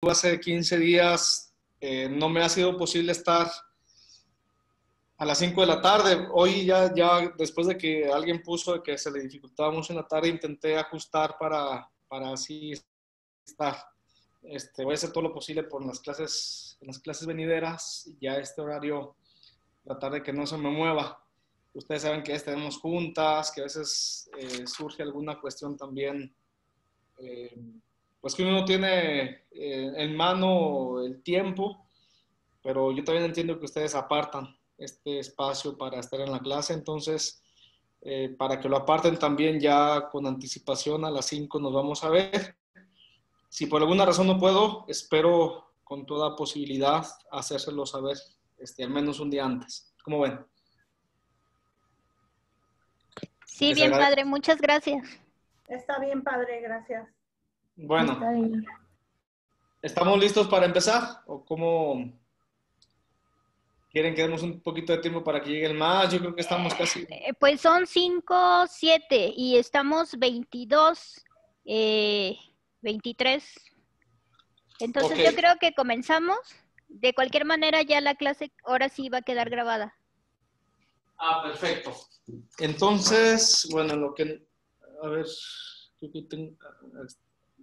hace 15 días no me ha sido posible estar a las 5 de la tarde. Hoy ya después de que alguien puso que se le dificultaba mucho en la tarde, intenté ajustar para así estar. Voy a hacer todo lo posible por en las clases venideras, ya este horario, tratar de que no se me mueva. Ustedes saben que tenemos juntas, que a veces surge alguna cuestión también, pues que uno no tiene en mano el tiempo, pero yo también entiendo que ustedes apartan este espacio para estar en la clase, entonces para que lo aparten también ya con anticipación, a las 5 nos vamos a ver. Si por alguna razón no puedo, espero con toda posibilidad hacérselo saber al menos un día antes. ¿Cómo ven? Sí, bien, padre, muchas gracias. Está bien, padre, gracias. Bueno, Está bien. ¿Estamos listos para empezar? ¿O cómo quieren que demos un poquito de tiempo para que llegue el más? Yo creo que estamos casi... Pues son 5, 7 y estamos 22, 23. Entonces Okay. Yo creo que comenzamos. De cualquier manera ya la clase ahora sí va a quedar grabada. Perfecto. Entonces, bueno, lo que... A ver, creo que tengo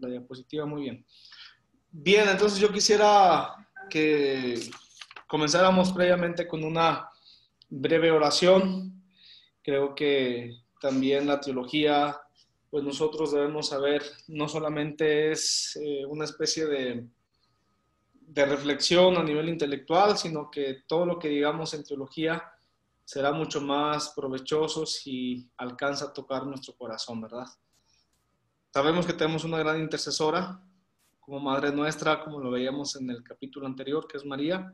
la diapositiva muy bien. Bien, entonces yo quisiera que comenzáramos previamente con una breve oración. Creo que también la teología, pues nosotros debemos saber, no solamente es una especie de reflexión a nivel intelectual, sino que todo lo que digamos en teología será mucho más provechoso si alcanza a tocar nuestro corazón, ¿verdad? Sabemos que tenemos una gran intercesora, como Madre nuestra, como lo veíamos en el capítulo anterior, que es María,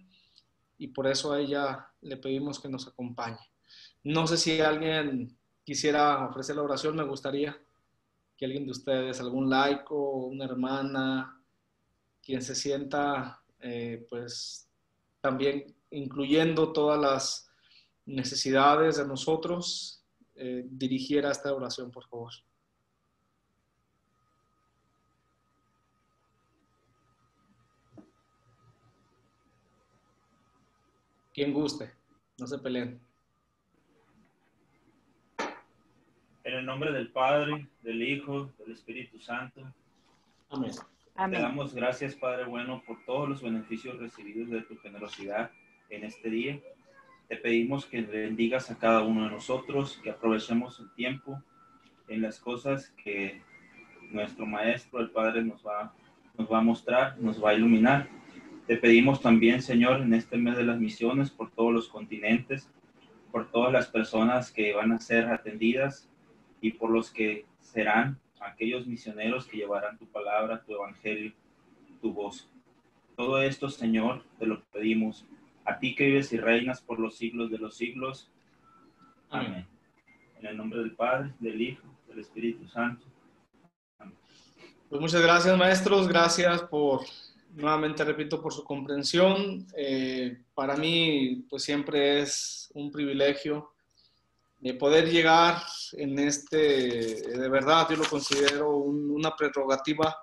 y por eso a ella le pedimos que nos acompañe. No sé si alguien quisiera ofrecer la oración, me gustaría que alguien de ustedes, algún laico, una hermana, quien se sienta, pues también incluyendo todas las necesidades de nosotros, dirigiera esta oración, por favor. Quien guste, no se peleen. En el nombre del Padre, del Hijo, del Espíritu Santo. Amén. Amén. Te damos gracias, Padre bueno, por todos los beneficios recibidos de tu generosidad en este día. Te pedimos que bendigas a cada uno de nosotros, que aprovechemos el tiempo en las cosas que nuestro Maestro, el Padre, nos va a mostrar, nos va a iluminar. Te pedimos también, Señor, en este mes de las misiones, por todos los continentes, por todas las personas que van a ser atendidas y por los que serán aquellos misioneros que llevarán tu palabra, tu evangelio, tu voz. Todo esto, Señor, te lo pedimos a ti que vives y reinas por los siglos de los siglos. Amén. En el nombre del Padre, del Hijo, del Espíritu Santo. Amén. Pues muchas gracias, maestros. Gracias por, nuevamente repito, por su comprensión. Para mí, pues siempre es un privilegio poder llegar en de verdad, yo lo considero una prerrogativa,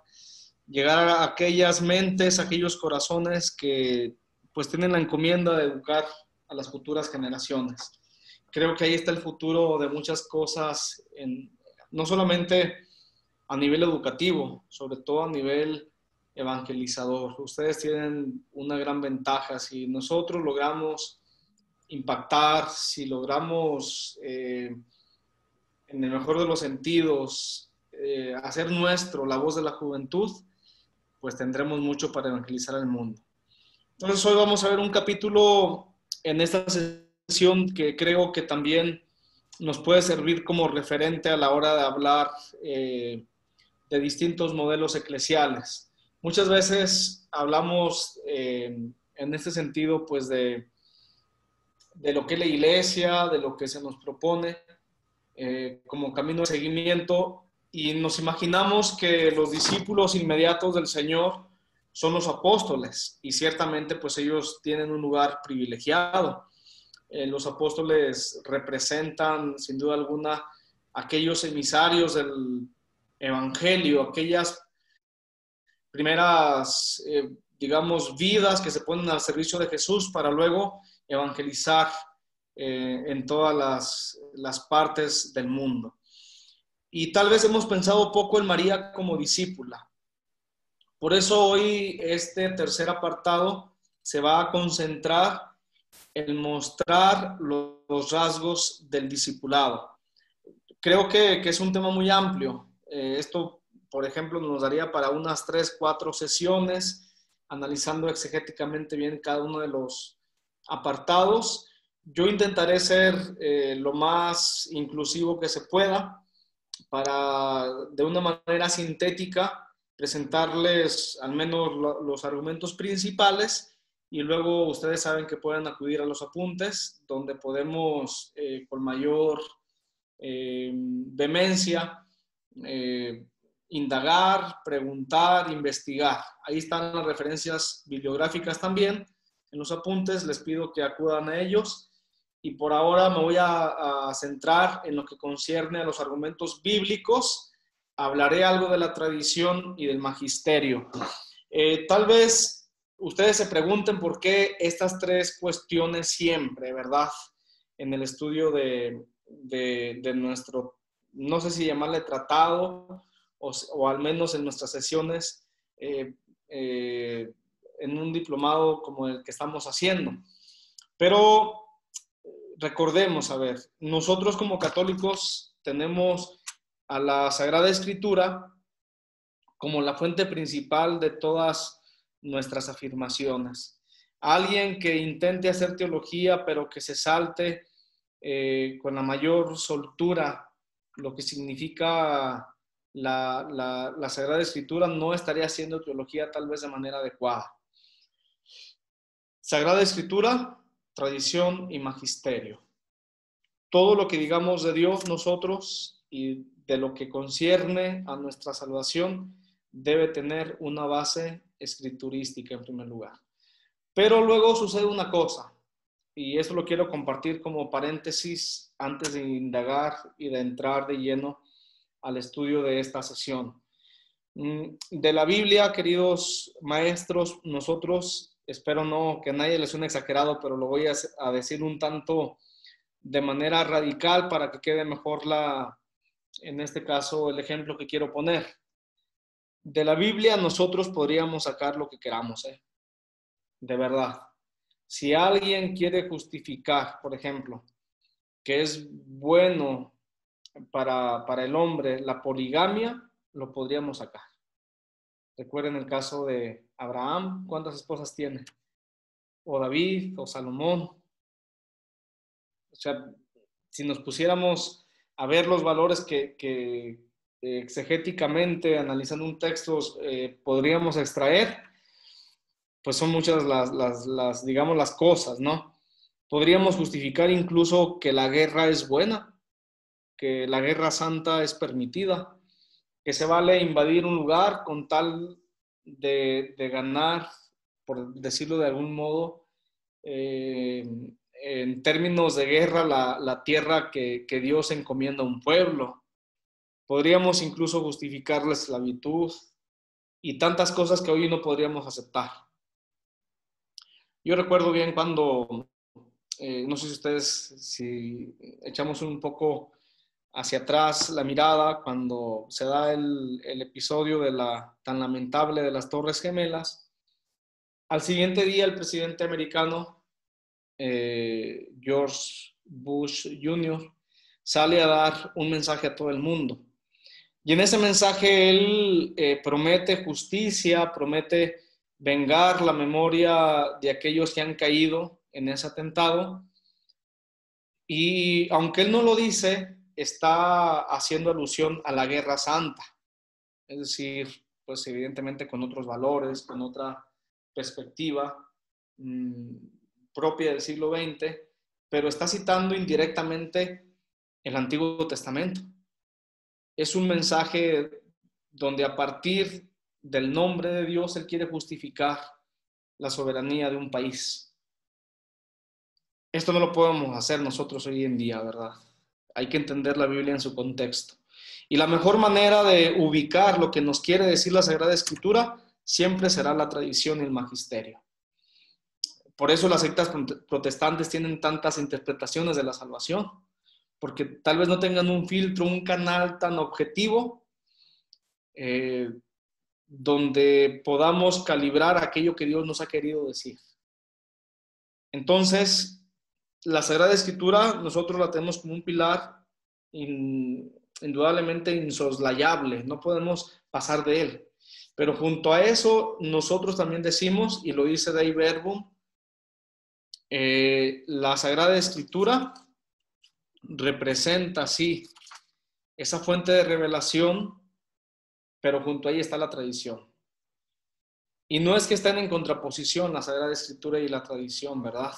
llegar a aquellas mentes, a aquellos corazones que pues tienen la encomienda de educar a las futuras generaciones. Creo que ahí está el futuro de muchas cosas, no solamente a nivel educativo, sobre todo a nivel evangelizador. Ustedes tienen una gran ventaja. Si nosotros logramos impactar, si logramos, en el mejor de los sentidos, hacer nuestro la voz de la juventud, pues tendremos mucho para evangelizar al mundo. Entonces hoy vamos a ver un capítulo en esta sesión que creo que también nos puede servir como referente a la hora de hablar de distintos modelos eclesiales. Muchas veces hablamos en este sentido pues de lo que es la iglesia, de lo que se nos propone como camino de seguimiento, y nos imaginamos que los discípulos inmediatos del Señor son los apóstoles, y ciertamente pues ellos tienen un lugar privilegiado. Los apóstoles representan sin duda alguna aquellos emisarios del evangelio, aquellas primeras, digamos, vidas que se ponen al servicio de Jesús para luego evangelizar en todas las partes del mundo. Y tal vez hemos pensado poco en María como discípula. Por eso hoy este tercer apartado se va a concentrar en mostrar los rasgos del discipulado. Creo que es un tema muy amplio. Esto, por ejemplo, nos daría para unas 3, 4 sesiones, analizando exegéticamente bien cada uno de los apartados. Yo intentaré ser lo más inclusivo que se pueda para, de una manera sintética, presentarles al menos los argumentos principales, y luego ustedes saben que pueden acudir a los apuntes, donde podemos con mayor vehemencia indagar, preguntar, investigar. Ahí están las referencias bibliográficas también en los apuntes, les pido que acudan a ellos. Y por ahora me voy a centrar en lo que concierne a los argumentos bíblicos. Hablaré algo de la tradición y del magisterio. Tal vez ustedes se pregunten por qué estas 3 cuestiones siempre, ¿verdad? En el estudio de nuestro, no sé si llamarle tratado, o al menos en nuestras sesiones en un diplomado como el que estamos haciendo. Pero recordemos, a ver, nosotros como católicos tenemos a la Sagrada Escritura como la fuente principal de todas nuestras afirmaciones. Alguien que intente hacer teología, pero que se salte con la mayor soltura lo que significa la Sagrada Escritura, no estaría haciendo teología tal vez de manera adecuada. Sagrada Escritura, tradición y magisterio. Todo lo que digamos de Dios nosotros y de lo que concierne a nuestra salvación debe tener una base escriturística en primer lugar. Pero luego sucede una cosa, y eso lo quiero compartir como paréntesis antes de indagar y de entrar de lleno al estudio de esta sesión. De la Biblia, queridos maestros, nosotros, espero no que a nadie le suene exagerado, pero lo voy a decir un tanto de manera radical para que quede mejor en este caso, el ejemplo que quiero poner. De la Biblia nosotros podríamos sacar lo que queramos, de verdad. Si alguien quiere justificar, por ejemplo, que es bueno para el hombre la poligamia, lo podríamos sacar. Recuerden el caso de Abraham, ¿cuántas esposas tiene? O David, o Salomón. O sea, si nos pusiéramos a ver los valores que exegéticamente, analizando un texto, podríamos extraer, pues son muchas digamos, las cosas, ¿no? Podríamos justificar incluso que la guerra es buena, que la guerra santa es permitida, que se vale invadir un lugar con tal de ganar, por decirlo de algún modo, en términos de guerra, la tierra que Dios encomienda a un pueblo. Podríamos incluso justificar la esclavitud y tantas cosas que hoy no podríamos aceptar. Yo recuerdo bien cuando, no sé si ustedes, si echamos un poco hacia atrás la mirada, cuando se da el episodio de tan lamentable de las Torres Gemelas, al siguiente día el presidente americano, George Bush Jr., sale a dar un mensaje a todo el mundo. Y en ese mensaje él promete justicia, promete vengar la memoria de aquellos que han caído en ese atentado. Y aunque él no lo dice, está haciendo alusión a la Guerra Santa. Es decir, pues evidentemente con otros valores, con otra perspectiva propia del siglo XX, pero está citando indirectamente el Antiguo Testamento. Es un mensaje donde a partir del nombre de Dios él quiere justificar la soberanía de un país. Esto no lo podemos hacer nosotros hoy en día, ¿verdad? Hay que entender la Biblia en su contexto. Y la mejor manera de ubicar lo que nos quiere decir la Sagrada Escritura siempre será la tradición y el magisterio. Por eso las sectas protestantes tienen tantas interpretaciones de la salvación, porque tal vez no tengan un filtro, un canal tan objetivo donde podamos calibrar aquello que Dios nos ha querido decir. Entonces, la Sagrada Escritura nosotros la tenemos como un pilar indudablemente insoslayable, no podemos pasar de él. Pero junto a eso, nosotros también decimos, y lo dice Dei Verbum, la Sagrada Escritura representa, sí, esa fuente de revelación, pero junto a ella está la tradición. Y no es que estén en contraposición la Sagrada Escritura y la tradición, ¿verdad?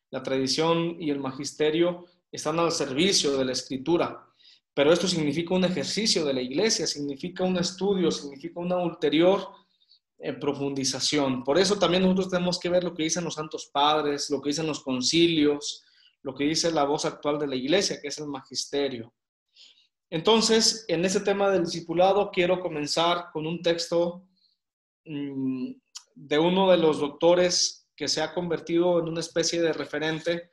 La tradición y el magisterio están al servicio de la Escritura, pero esto significa un ejercicio de la Iglesia, significa un estudio, significa una ulterior profundización. Por eso también nosotros tenemos que ver lo que dicen los santos padres, lo que dicen los concilios, lo que dice la voz actual de la Iglesia, que es el magisterio. Entonces, en ese tema del discipulado quiero comenzar con un texto de uno de los doctores que se ha convertido en una especie de referente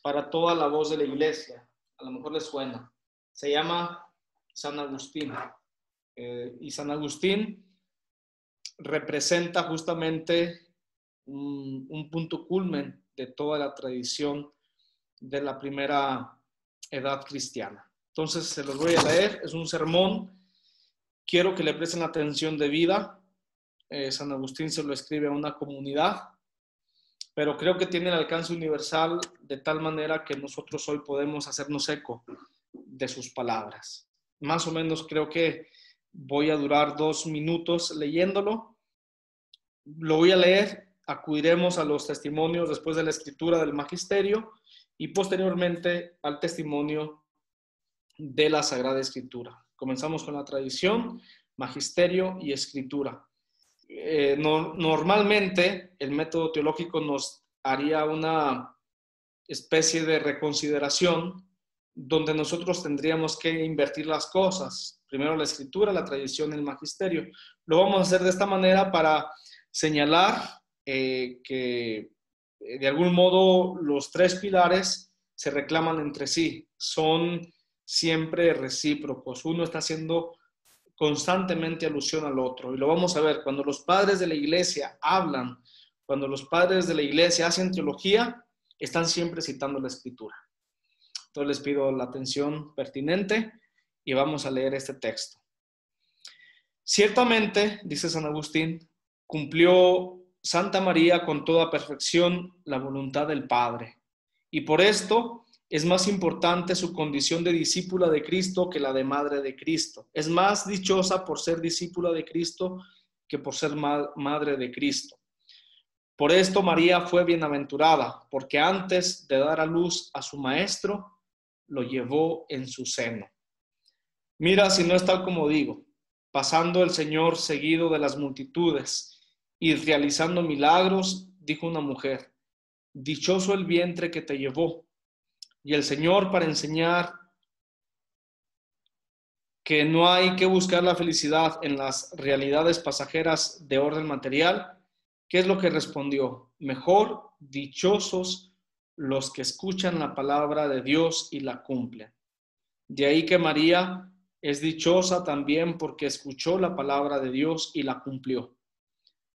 para toda la voz de la Iglesia. A lo mejor les suena. Se llama San Agustín. Y San Agustín representa justamente un punto culmen de toda la tradición de la primera edad cristiana. Entonces se los voy a leer, es un sermón, quiero que le presten atención debida. San Agustín se lo escribe a una comunidad, pero creo que tiene el alcance universal de tal manera que nosotros hoy podemos hacernos eco de sus palabras. Más o menos creo que voy a durar 2 minutos leyéndolo. Lo voy a leer, acudiremos a los testimonios después de la escritura del magisterio y posteriormente al testimonio de la Sagrada Escritura. Comenzamos con la tradición, magisterio y escritura. Normalmente el método teológico nos haría una especie de reconsideración donde nosotros tendríamos que invertir las cosas. Primero la escritura, la tradición y el magisterio. Lo vamos a hacer de esta manera para señalar que de algún modo los 3 pilares se reclaman entre sí, son siempre recíprocos. Uno está haciendo constantemente alusión al otro. Y lo vamos a ver, cuando los padres de la Iglesia hablan, cuando los padres de la Iglesia hacen teología, están siempre citando la Escritura. Entonces les pido la atención pertinente y vamos a leer este texto. Ciertamente, dice San Agustín, cumplió Santa María con toda perfección la voluntad del Padre. Y por esto es más importante su condición de discípula de Cristo que la de madre de Cristo. Es más dichosa por ser discípula de Cristo que por ser madre de Cristo. Por esto María fue bienaventurada, porque antes de dar a luz a su maestro, lo llevó en su seno. Mira si no es tal como digo, pasando el Señor seguido de las multitudes y realizando milagros, dijo una mujer, dichoso el vientre que te llevó. Y el Señor, para enseñar que no hay que buscar la felicidad en las realidades pasajeras de orden material, ¿qué es lo que respondió? Mejor, dichosos los que escuchan la palabra de Dios y la cumplen. De ahí que María es dichosa también porque escuchó la palabra de Dios y la cumplió.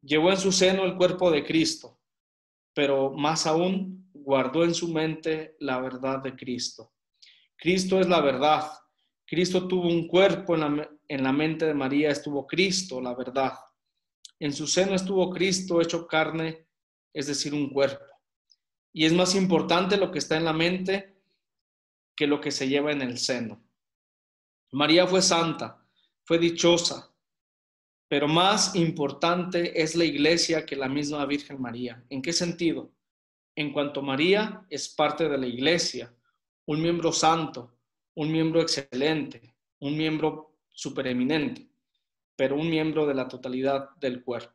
Llevó en su seno el cuerpo de Cristo, pero más aún guardó en su mente la verdad de Cristo. Cristo es la verdad. Cristo tuvo un cuerpo, en la mente de María estuvo Cristo, la verdad. En su seno estuvo Cristo hecho carne, es decir, un cuerpo. Y es más importante lo que está en la mente que lo que se lleva en el seno. María fue santa, fue dichosa, pero más importante es la Iglesia que la misma Virgen María. ¿En qué sentido? En cuanto María es parte de la Iglesia, un miembro santo, un miembro excelente, un miembro supereminente, pero un miembro de la totalidad del cuerpo.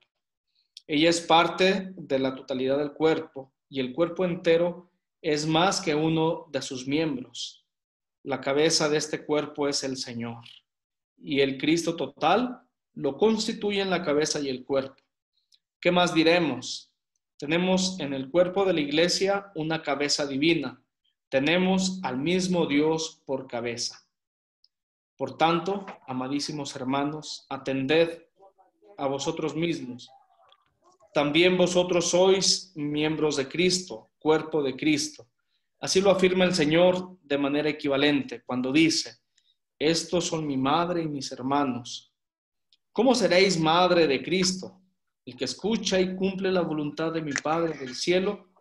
Ella es parte de la totalidad del cuerpo y el cuerpo entero es más que uno de sus miembros. La cabeza de este cuerpo es el Señor y el Cristo total lo constituyen la cabeza y el cuerpo. ¿Qué más diremos? Tenemos en el cuerpo de la iglesia una cabeza divina. Tenemos al mismo Dios por cabeza. Por tanto, amadísimos hermanos, atended a vosotros mismos. También vosotros sois miembros de Cristo, cuerpo de Cristo. Así lo afirma el Señor de manera equivalente cuando dice: estos son mi madre y mis hermanos. ¿Cómo seréis madre de Cristo? El que escucha y cumple la voluntad de mi Padre del cielo,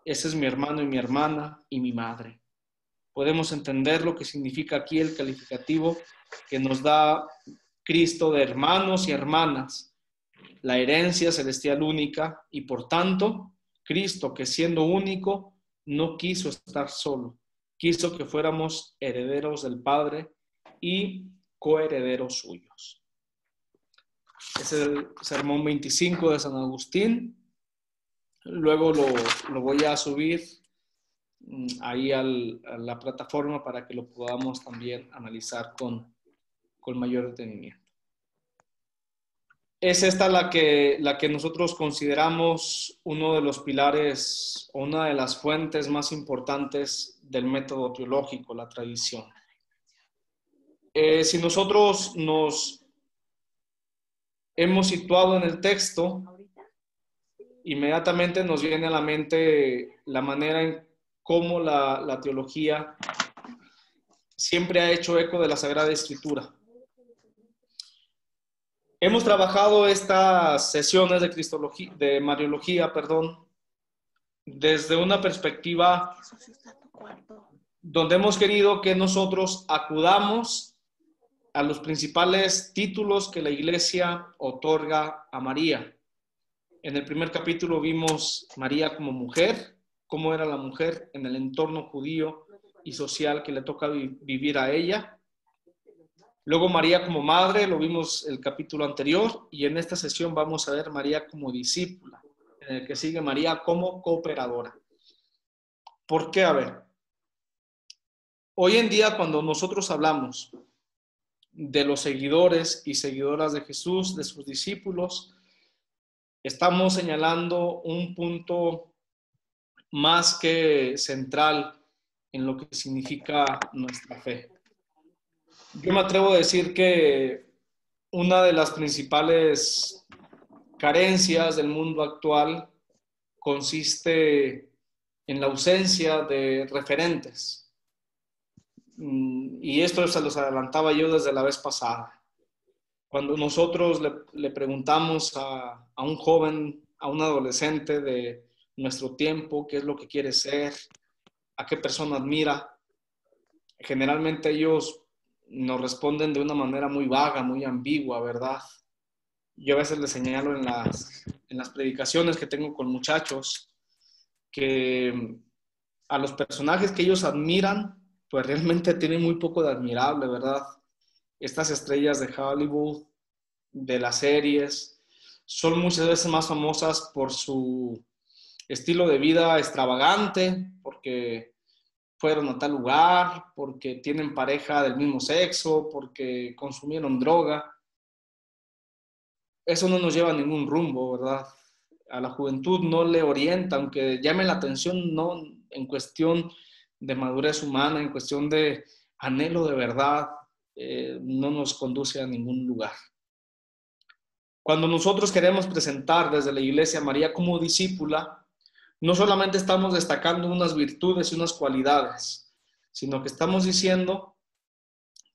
ese es mi hermano y mi hermana y mi madre. Podemos entender lo que significa aquí el calificativo que nos da Cristo de hermanos y hermanas, la herencia celestial única, y por tanto, Cristo, que siendo único, no quiso estar solo, quiso que fuéramos herederos del Padre y coherederos suyos. Es el sermón 25 de San Agustín. Luego lo voy a subir ahí a la plataforma para que lo podamos también analizar con mayor detenimiento. Es esta la que nosotros consideramos uno de los pilares o una de las fuentes más importantes del método teológico, la tradición. Si nosotros nos hemos situado en el texto, inmediatamente nos viene a la mente la manera en cómo la teología siempre ha hecho eco de la Sagrada Escritura. Hemos trabajado estas sesiones de Mariología, desde una perspectiva donde hemos querido que nosotros acudamos a los principales títulos que la Iglesia otorga a María. En el primer capítulo vimos María como mujer, cómo era la mujer en el entorno judío y social que le toca vivir a ella. Luego María como madre, lo vimos el capítulo anterior, y en esta sesión vamos a ver María como discípula, en el que sigue María como cooperadora. ¿Por qué? A ver, hoy en día cuando nosotros hablamos de los seguidores y seguidoras de Jesús, de sus discípulos, estamos señalando un punto más que central en lo que significa nuestra fe. Yo me atrevo a decir que una de las principales carencias del mundo actual consiste en la ausencia de referentes. Y esto se los adelantaba yo desde la vez pasada. Cuando nosotros le preguntamos a un joven, a un adolescente de nuestro tiempo, qué es lo que quiere ser, a qué persona admira, generalmente ellos nos responden de una manera muy vaga, muy ambigua, ¿verdad? Yo a veces les señalo en las predicaciones que tengo con muchachos que a los personajes que ellos admiran, pues realmente tienen muy poco de admirable, ¿verdad? Estas estrellas de Hollywood, de las series, son muchas veces más famosas por su estilo de vida extravagante, porque fueron a tal lugar, porque tienen pareja del mismo sexo, porque consumieron droga. Eso no nos lleva a ningún rumbo, ¿verdad? A la juventud no le orienta, aunque llame la atención, no en cuestión de madurez humana, en cuestión de anhelo de verdad, no nos conduce a ningún lugar. Cuando nosotros queremos presentar desde la Iglesia a María como discípula, no solamente estamos destacando unas virtudes y unas cualidades, sino que estamos diciendo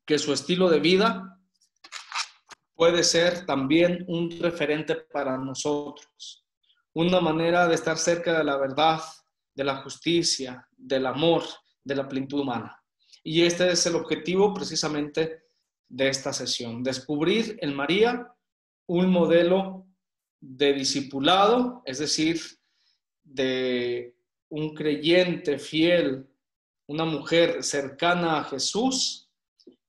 que su estilo de vida puede ser también un referente para nosotros, una manera de estar cerca de la verdad, de la justicia, del amor, de la plenitud humana. Y este es el objetivo precisamente de esta sesión, descubrir en María un modelo de discipulado, es decir, de un creyente fiel, una mujer cercana a Jesús,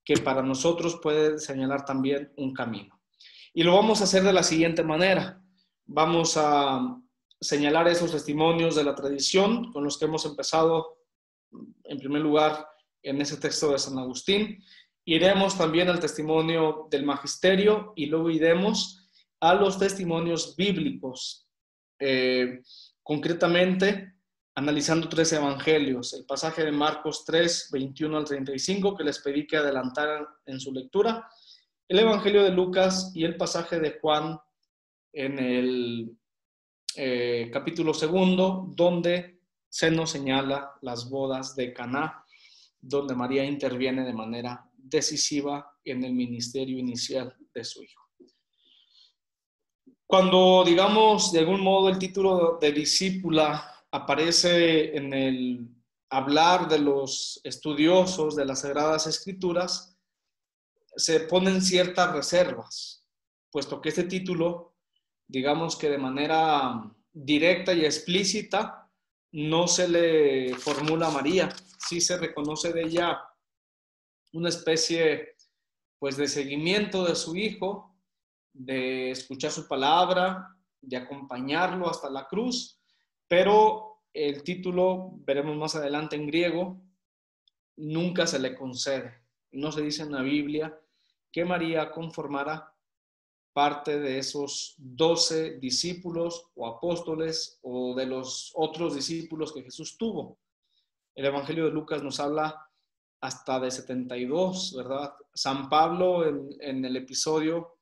que para nosotros puede señalar también un camino. Y lo vamos a hacer de la siguiente manera. Vamos a señalar esos testimonios de la tradición con los que hemos empezado, en primer lugar, en ese texto de San Agustín, Iremos también al testimonio del magisterio y luego iremos a los testimonios bíblicos, concretamente analizando 3 evangelios, el pasaje de Marcos 3, 21 al 35, que les pedí que adelantaran en su lectura, el evangelio de Lucas y el pasaje de Juan en el capítulo 2, donde se nos señala las bodas de Caná, donde María interviene de manera decisiva en el ministerio inicial de su hijo. Cuando, digamos, de algún modo el título de discípula aparece en el hablar de los estudiosos de las Sagradas Escrituras, se ponen ciertas reservas, puesto que este título, digamos que de manera directa y explícita, no se le formula a María. Sí se reconoce de ella una especie, pues, de seguimiento de su hijo, de escuchar su palabra, de acompañarlo hasta la cruz, pero el título, veremos más adelante en griego, nunca se le concede. No se dice en la Biblia que María conformara parte de esos 12 discípulos o apóstoles o de los otros discípulos que Jesús tuvo. El Evangelio de Lucas nos habla hasta de 72, ¿verdad? San Pablo en el episodio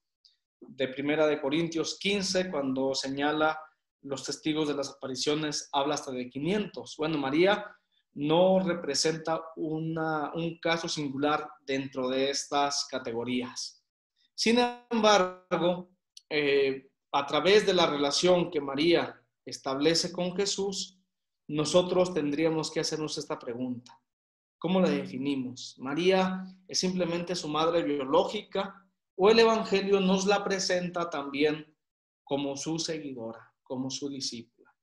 de Primera de Corintios 15, cuando señala los testigos de las apariciones, habla hasta de 500. Bueno, María no representa un caso singular dentro de estas categorías. Sin embargo, a través de la relación que María establece con Jesús, nosotros tendríamos que hacernos esta pregunta. ¿Cómo la definimos? ¿María es simplemente su madre biológica o el Evangelio nos la presenta también como su seguidora, como su discípula?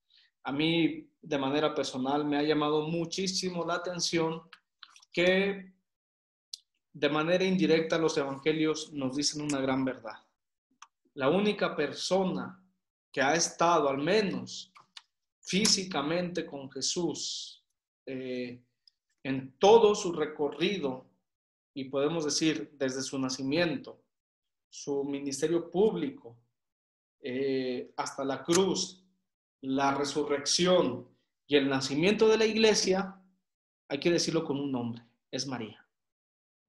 A mí, de manera personal, me ha llamado muchísimo la atención que de manera indirecta los evangelios nos dicen una gran verdad. La única persona que ha estado, al menos físicamente, con Jesús en todo su recorrido, y podemos decir desde su nacimiento, su ministerio público, hasta la cruz, la resurrección y el nacimiento de la iglesia, hay que decirlo con un nombre, es María.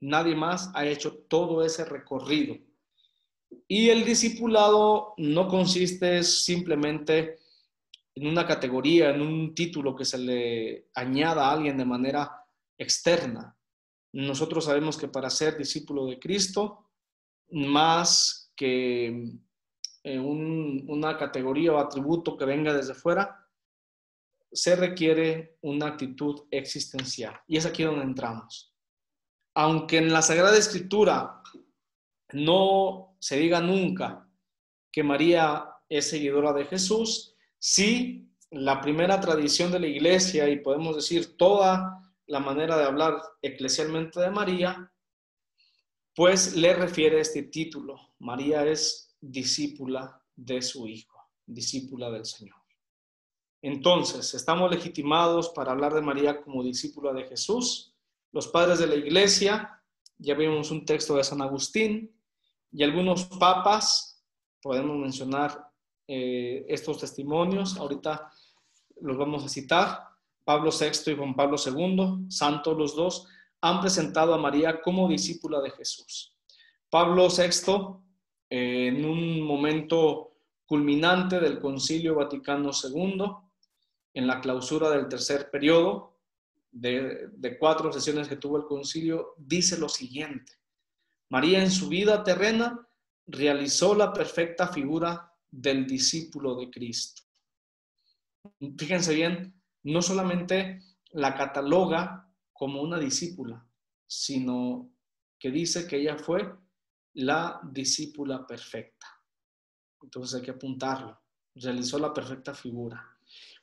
Nadie más ha hecho todo ese recorrido. Y el discipulado no consiste simplemente en una categoría, en un título que se le añada a alguien de manera externa. Nosotros sabemos que para ser discípulo de Cristo, más que una categoría o atributo que venga desde fuera, se requiere una actitud existencial. Y es aquí donde entramos. Aunque en la Sagrada Escritura no se diga nunca que María es seguidora de Jesús, sí, la primera tradición de la iglesia, y podemos decir toda la manera de hablar eclesialmente de María, pues le refiere este título. María es discípula de su Hijo, discípula del Señor. Entonces, ¿estamos legitimados para hablar de María como discípula de Jesús? Los padres de la iglesia, ya vimos un texto de San Agustín, y algunos papas, podemos mencionar estos testimonios, ahorita los vamos a citar. Pablo VI y Juan Pablo II, santos los dos, han presentado a María como discípula de Jesús. Pablo VI, en un momento culminante del Concilio Vaticano II, en la clausura del tercer periodo de 4 sesiones que tuvo el concilio, dice lo siguiente: María en su vida terrena realizó la perfecta figura del discípulo de Cristo. Fíjense bien, no solamente la cataloga como una discípula, sino que dice que ella fue la discípula perfecta. Entonces hay que apuntarlo. Realizó la perfecta figura.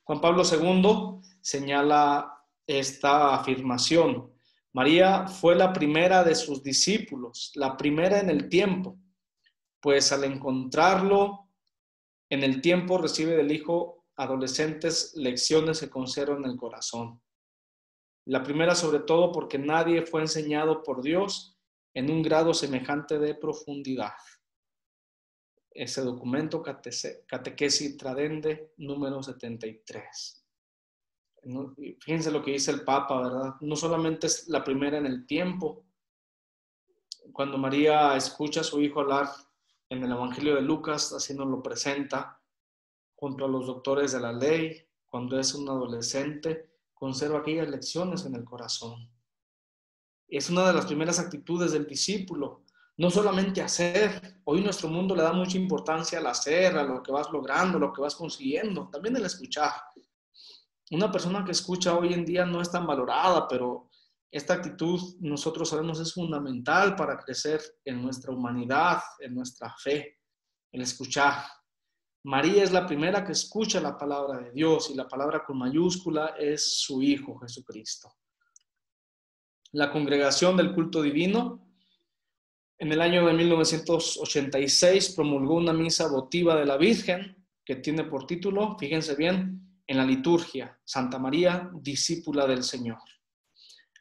Juan Pablo II señala esta afirmación: María fue la primera de sus discípulos, la primera en el tiempo, pues al encontrarlo en el tiempo recibe del Hijo adolescentes lecciones que conservan en el corazón. La primera sobre todo porque nadie fue enseñado por Dios en un grado semejante de profundidad. Ese documento, Catequesis Tradende, número 73. Fíjense lo que dice el Papa, ¿verdad? No solamente es la primera en el tiempo. Cuando María escucha a su hijo hablar en el Evangelio de Lucas, así nos lo presenta, junto a los doctores de la ley, cuando es un adolescente, conserva aquellas lecciones en el corazón. Es una de las primeras actitudes del discípulo, no solamente hacer. Hoy nuestro mundo le da mucha importancia al hacer, a lo que vas logrando, lo que vas consiguiendo, también el escuchar. Una persona que escucha hoy en día no es tan valorada, pero esta actitud nosotros sabemos es fundamental para crecer en nuestra humanidad, en nuestra fe, el escuchar. María es la primera que escucha la palabra de Dios y la palabra con mayúscula es su Hijo Jesucristo. La Congregación del Culto Divino en el año de 1986 promulgó una misa votiva de la Virgen que tiene por título, fíjense bien, en la liturgia, Santa María, discípula del Señor.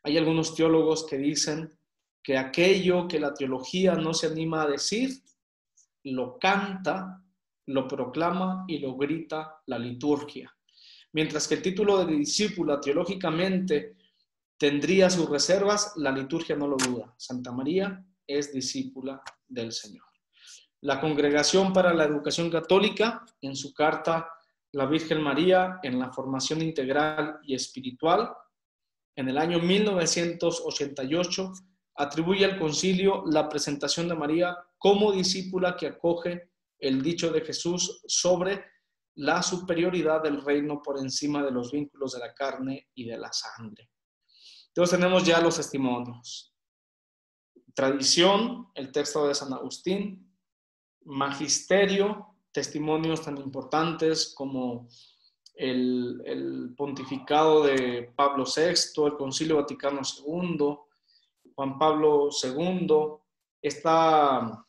Hay algunos teólogos que dicen que aquello que la teología no se anima a decir, lo canta, lo proclama y lo grita la liturgia. Mientras que el título de discípula teológicamente tendría sus reservas, la liturgia no lo duda. Santa María es discípula del Señor. La Congregación para la Educación Católica, en su carta La Virgen María en la formación integral y espiritual, en el año 1988, atribuye al concilio la presentación de María como discípula que acoge el dicho de Jesús sobre la superioridad del reino por encima de los vínculos de la carne y de la sangre. Entonces tenemos ya los testimonios. Tradición, el texto de San Agustín. Magisterio, testimonios tan importantes como el pontificado de Pablo VI, el Concilio Vaticano II, Juan Pablo II, esta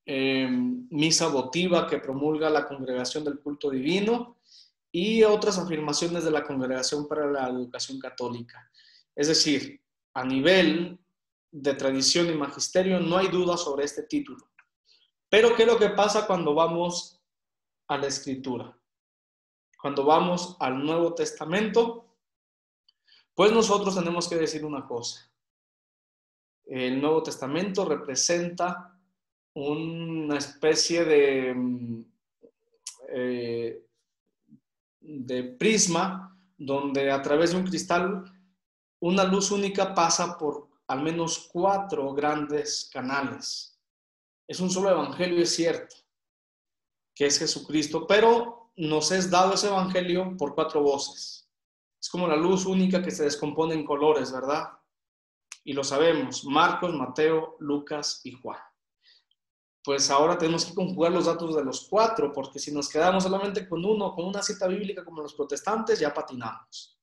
misa votiva que promulga la Congregación del Culto Divino y otras afirmaciones de la Congregación para la Educación Católica. Es decir, a nivel de tradición y magisterio no hay duda sobre este título. Pero ¿qué es lo que pasa cuando vamos a la Escritura? Cuando vamos al Nuevo Testamento, pues nosotros tenemos que decir una cosa. El Nuevo Testamento representa una especie de prisma donde a través de un cristal una luz única pasa por al menos 4 grandes canales. Es un solo evangelio, es cierto, que es Jesucristo, pero nos es dado ese evangelio por 4 voces. Es como la luz única que se descompone en colores, ¿verdad? Y lo sabemos, Marcos, Mateo, Lucas y Juan. Pues ahora tenemos que conjugar los datos de los 4, porque si nos quedamos solamente con uno, con una cita bíblica como los protestantes, ya patinamos.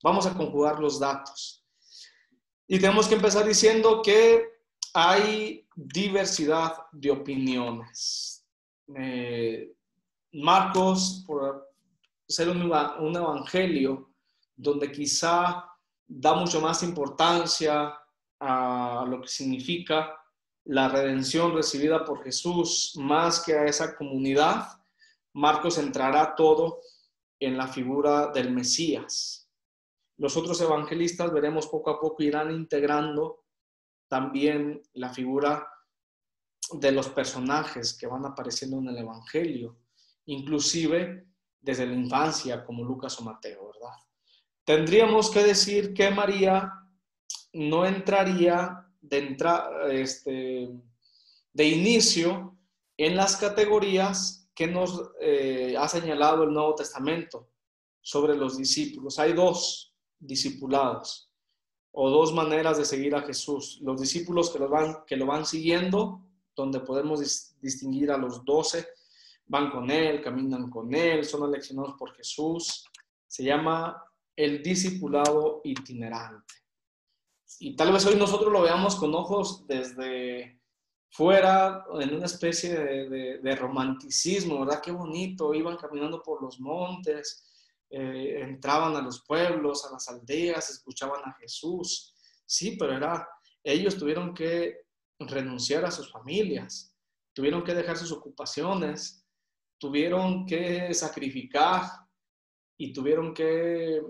Vamos a conjugar los datos. Y tenemos que empezar diciendo que hay diversidad de opiniones. Marcos, por ser un evangelio donde quizá da mucho más importancia a lo que significa la redención recibida por Jesús más que a esa comunidad, Marcos centrará todo en la figura del Mesías. Los otros evangelistas, veremos poco a poco, irán integrando también la figura de los personajes que van apareciendo en el evangelio, inclusive desde la infancia, como Lucas o Mateo, ¿verdad? Tendríamos que decir que María no entraría de inicio en las categorías que nos ha señalado el Nuevo Testamento sobre los discípulos. Hay 2 discipulados o 2 maneras de seguir a Jesús. Los discípulos que lo van siguiendo, donde podemos distinguir a los 12, van con Él, caminan con Él, son aleccionados por Jesús. Se llama el discipulado itinerante. Y tal vez hoy nosotros lo veamos con ojos desde fuera, en una especie de romanticismo, ¿verdad? Qué bonito, iban caminando por los montes, entraban a los pueblos, a las aldeas, escuchaban a Jesús. Sí, pero era ellos tuvieron que renunciar a sus familias, tuvieron que dejar sus ocupaciones, tuvieron que sacrificar y tuvieron que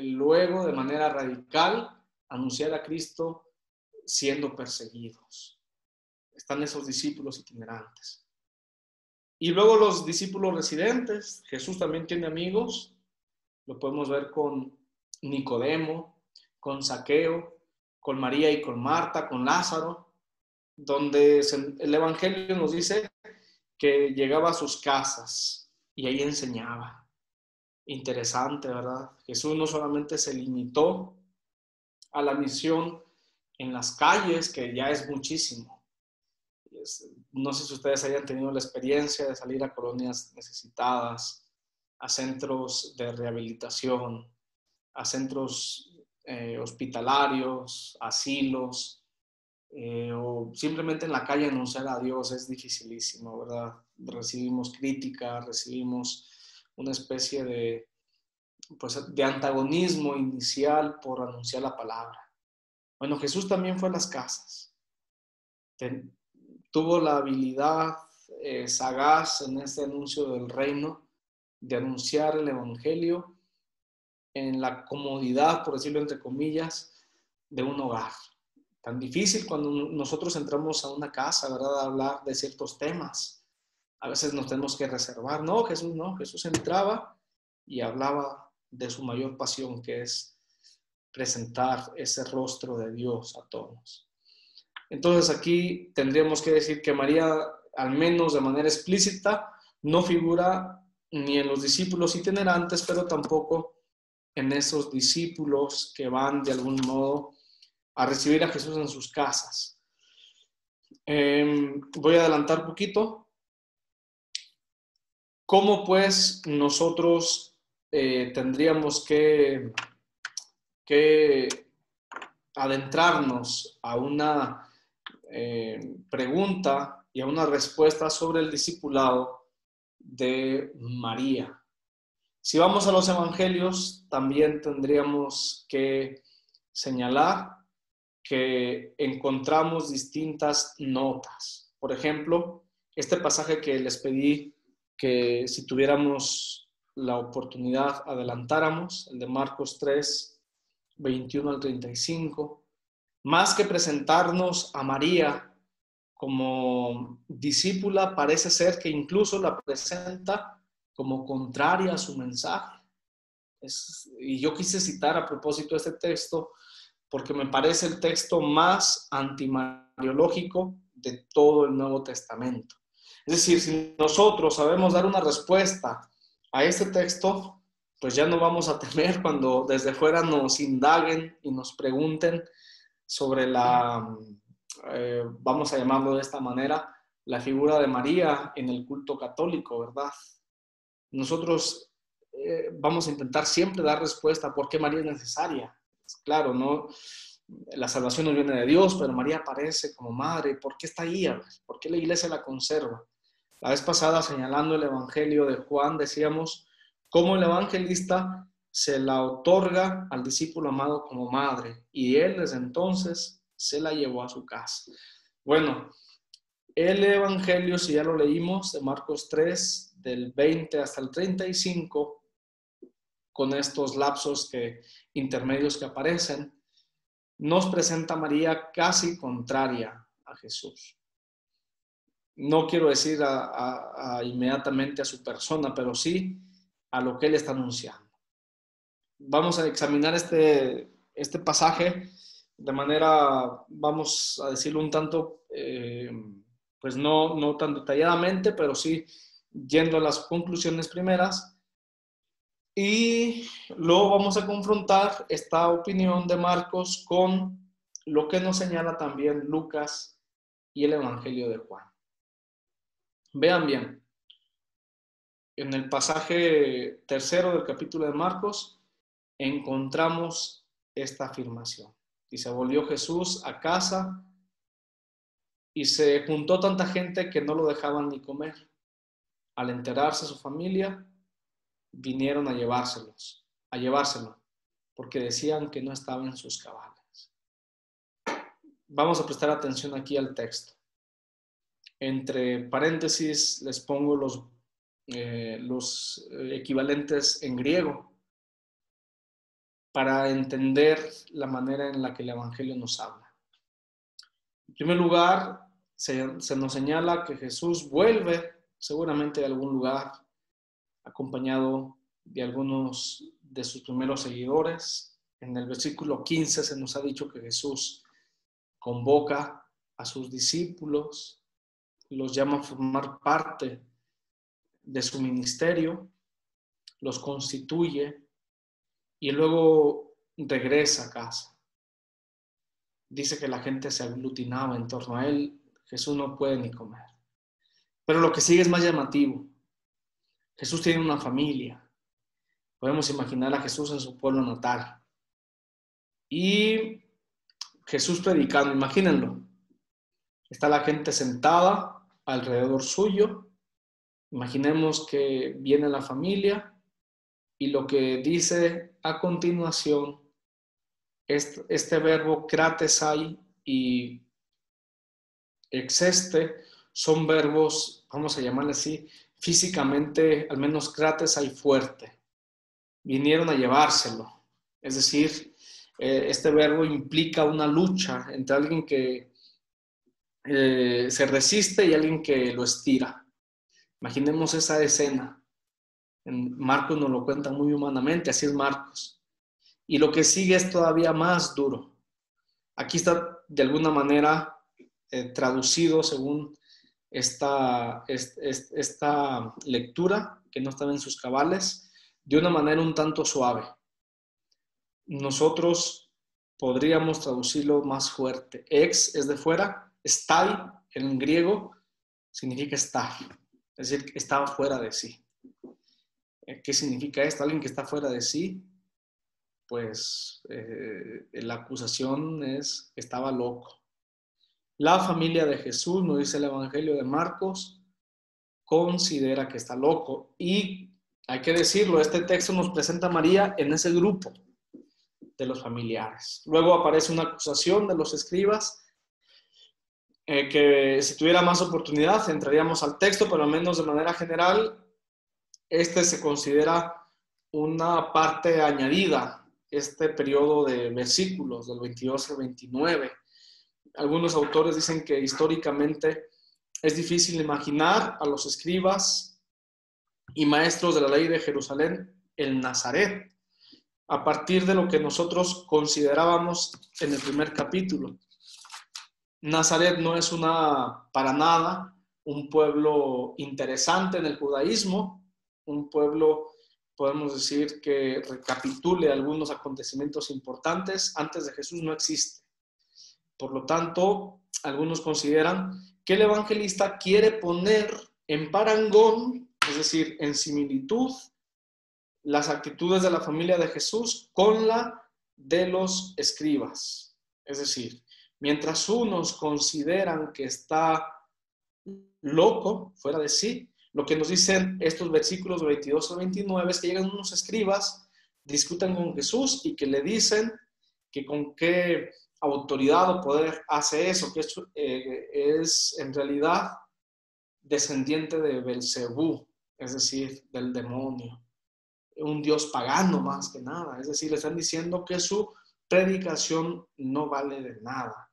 luego de manera radical anunciar a Cristo siendo perseguidos. Están esos discípulos itinerantes. Y luego los discípulos residentes. Jesús también tiene amigos. Lo podemos ver con Nicodemo, con Zaqueo, con María y con Marta, con Lázaro, donde el Evangelio nos dice que llegaba a sus casas y ahí enseñaba. Interesante, ¿verdad? Jesús no solamente se limitó a la misión en las calles, que ya es muchísimo. No sé si ustedes hayan tenido la experiencia de salir a colonias necesitadas, a centros de rehabilitación, a centros hospitalarios, asilos, o simplemente en la calle anunciar a Dios. Es dificilísimo, ¿verdad? Recibimos crítica, recibimos una especie de antagonismo inicial por anunciar la palabra. Bueno, Jesús también fue a las casas. Tuvo la habilidad sagaz en este anuncio del reino de anunciar el evangelio en la comodidad, por decirlo entre comillas, de un hogar. Tan difícil cuando nosotros entramos a una casa, ¿verdad?, a hablar de ciertos temas. A veces nos tenemos que reservar. No, Jesús entraba y hablaba de su mayor pasión, que es presentar ese rostro de Dios a todos. Entonces aquí tendríamos que decir que María, al menos de manera explícita, no figura ni en los discípulos itinerantes, pero tampoco en esos discípulos que van de algún modo a recibir a Jesús en sus casas. Voy a adelantar un poquito. ¿Cómo pues nosotros tendríamos que adentrarnos a una pregunta y a una respuesta sobre el discipulado de María? Si vamos a los evangelios, también tendríamos que señalar que encontramos distintas notas. Por ejemplo, este pasaje que les pedí que si tuviéramos la oportunidad adelantáramos, el de Marcos 3, 21 al 35, más que presentarnos a María como discípula, parece ser que incluso la presenta como contraria a su mensaje. Y yo quise citar a propósito este texto porque me parece el texto más antimariológico de todo el Nuevo Testamento. Es decir, si nosotros sabemos dar una respuesta a este texto, pues ya no vamos a temer cuando desde fuera nos indaguen y nos pregunten sobre vamos a llamarlo de esta manera, la figura de María en el culto católico, ¿verdad? Nosotros vamos a intentar siempre dar respuesta a por qué María es necesaria. Claro, no, la salvación no viene de Dios, pero María aparece como madre. ¿Por qué está ahí? ¿Por qué la iglesia la conserva? La vez pasada, señalando el evangelio de Juan, decíamos cómo el evangelista se la otorga al discípulo amado como madre, y él desde entonces se la llevó a su casa. Bueno, el evangelio, si ya lo leímos, de Marcos 3, del 20 hasta el 35, con estos lapsos intermedios que aparecen, nos presenta a María casi contraria a Jesús. No quiero decir inmediatamente a su persona, pero sí a lo que él está anunciando. Vamos a examinar este pasaje de manera, vamos a decirlo un tanto, pues no tan detalladamente, pero sí yendo a las conclusiones primeras. Y luego vamos a confrontar esta opinión de Marcos con lo que nos señala también Lucas y el Evangelio de Juan. Vean bien, en el pasaje tercero del capítulo de Marcos encontramos esta afirmación. Y se volvió Jesús a casa y se juntó tanta gente que no lo dejaban ni comer. Al enterarse su familia, vinieron a llevárselo, porque decían que no estaba en sus cabales. Vamos a prestar atención aquí al texto. Entre paréntesis les pongo los equivalentes en griego para entender la manera en la que el Evangelio nos habla. En primer lugar, se nos señala que Jesús vuelve seguramente de algún lugar acompañado de algunos de sus primeros seguidores. En el versículo 15 se nos ha dicho que Jesús convoca a sus discípulos, los llama a formar parte de su ministerio, los constituye y luego regresa a casa. Dice que la gente se aglutinaba en torno a él. Jesús no puede ni comer. Pero lo que sigue es más llamativo. Jesús tiene una familia. Podemos imaginar a Jesús en su pueblo natal. Y Jesús predicando, imagínenlo. Está la gente sentada alrededor suyo. Imaginemos que viene la familia y lo que dice a continuación, este verbo kratesai y exeste son verbos, vamos a llamarle así, físicamente, al menos kratesai fuerte. Vinieron a llevárselo. Es decir, este verbo implica una lucha entre alguien que se resiste y alguien que lo estira. Imaginemos esa escena. En Marcos nos lo cuenta muy humanamente, así es Marcos. Y lo que sigue es todavía más duro. Aquí está de alguna manera traducido según esta lectura, que no estaba en sus cabales, de una manera un tanto suave. Nosotros podríamos traducirlo más fuerte. Ex es de fuera, stai en griego significa estar, es decir, estaba fuera de sí. ¿Qué significa esto? Alguien que está fuera de sí, pues la acusación es que estaba loco. La familia de Jesús, nos dice el Evangelio de Marcos, considera que está loco. Y hay que decirlo, este texto nos presenta a María en ese grupo de los familiares. Luego aparece una acusación de los escribas, que si tuviera más oportunidad entraríamos al texto, pero al menos de manera general, este se considera una parte añadida, este periodo de versículos del 22 al 29. Algunos autores dicen que históricamente es difícil imaginar a los escribas y maestros de la ley de Jerusalén en Nazaret, a partir de lo que nosotros considerábamos en el primer capítulo. Nazaret no es para nada un pueblo interesante en el judaísmo, un pueblo, podemos decir, que recapitule algunos acontecimientos importantes. Antes de Jesús no existe. Por lo tanto, algunos consideran que el evangelista quiere poner en parangón, es decir, en similitud, las actitudes de la familia de Jesús con la de los escribas. Es decir, mientras unos consideran que está loco, fuera de sí, lo que nos dicen estos versículos 22 al 29 es que llegan unos escribas, discuten con Jesús y que le dicen que con qué autoridad o poder hace eso, que es en realidad descendiente de Belcebú, es decir, del demonio, un dios pagano más que nada. Es decir, le están diciendo que su predicación no vale de nada.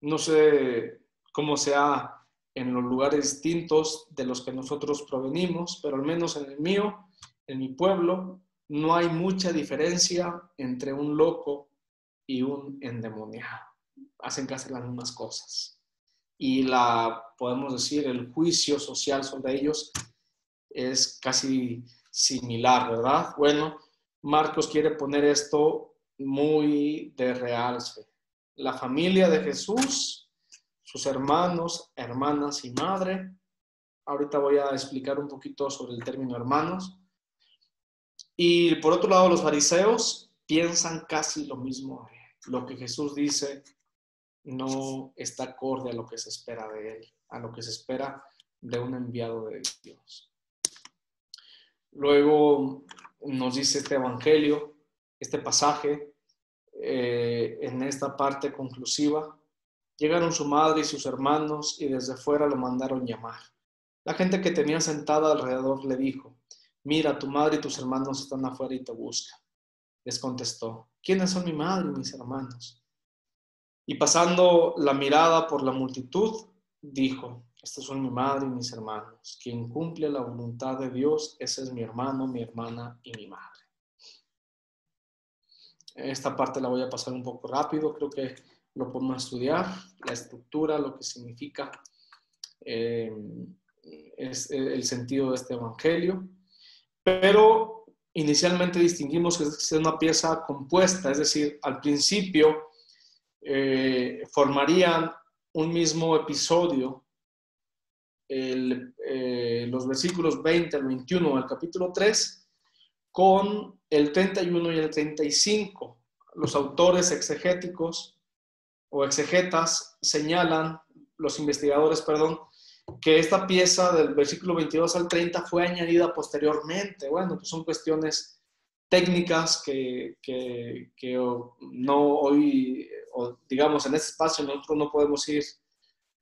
No sé cómo sea en los lugares distintos de los que nosotros provenimos, pero al menos en el mío, en mi pueblo, no hay mucha diferencia entre un loco y un endemoniado. Hacen casi las mismas cosas. Y podemos decir, el juicio social sobre ellos es casi similar, ¿verdad? Bueno, Marcos quiere poner esto muy de realce. La familia de Jesús, sus hermanos, hermanas y madre. Ahorita voy a explicar un poquito sobre el término hermanos. Y por otro lado, los fariseos piensan casi lo mismo. Lo que Jesús dice no está acorde a lo que se espera de él, a lo que se espera de un enviado de Dios. Luego nos dice este evangelio, este pasaje, en esta parte conclusiva, Llegaron su madre y sus hermanos y desde fuera lo mandaron llamar. La gente que tenía sentada alrededor le dijo: mira, tu madre y tus hermanos están afuera y te buscan. Les contestó: ¿quiénes son mi madre y mis hermanos? Y pasando la mirada por la multitud, dijo: estos son mi madre y mis hermanos. Quien cumple la voluntad de Dios, ese es mi hermano, mi hermana y mi madre. Esta parte la voy a pasar un poco rápido, creo que lo podemos estudiar, la estructura, lo que significa es el sentido de este evangelio. Pero inicialmente distinguimos que es una pieza compuesta, es decir, al principio formarían un mismo episodio, los versículos 20 al 21 del capítulo 3, con el 31 y el 35. Los autores exegéticos o exegetas señalan, los investigadores, perdón, que esta pieza del versículo 22 al 30 fue añadida posteriormente. Bueno, pues son cuestiones técnicas que no hoy, o digamos en este espacio nosotros no podemos ir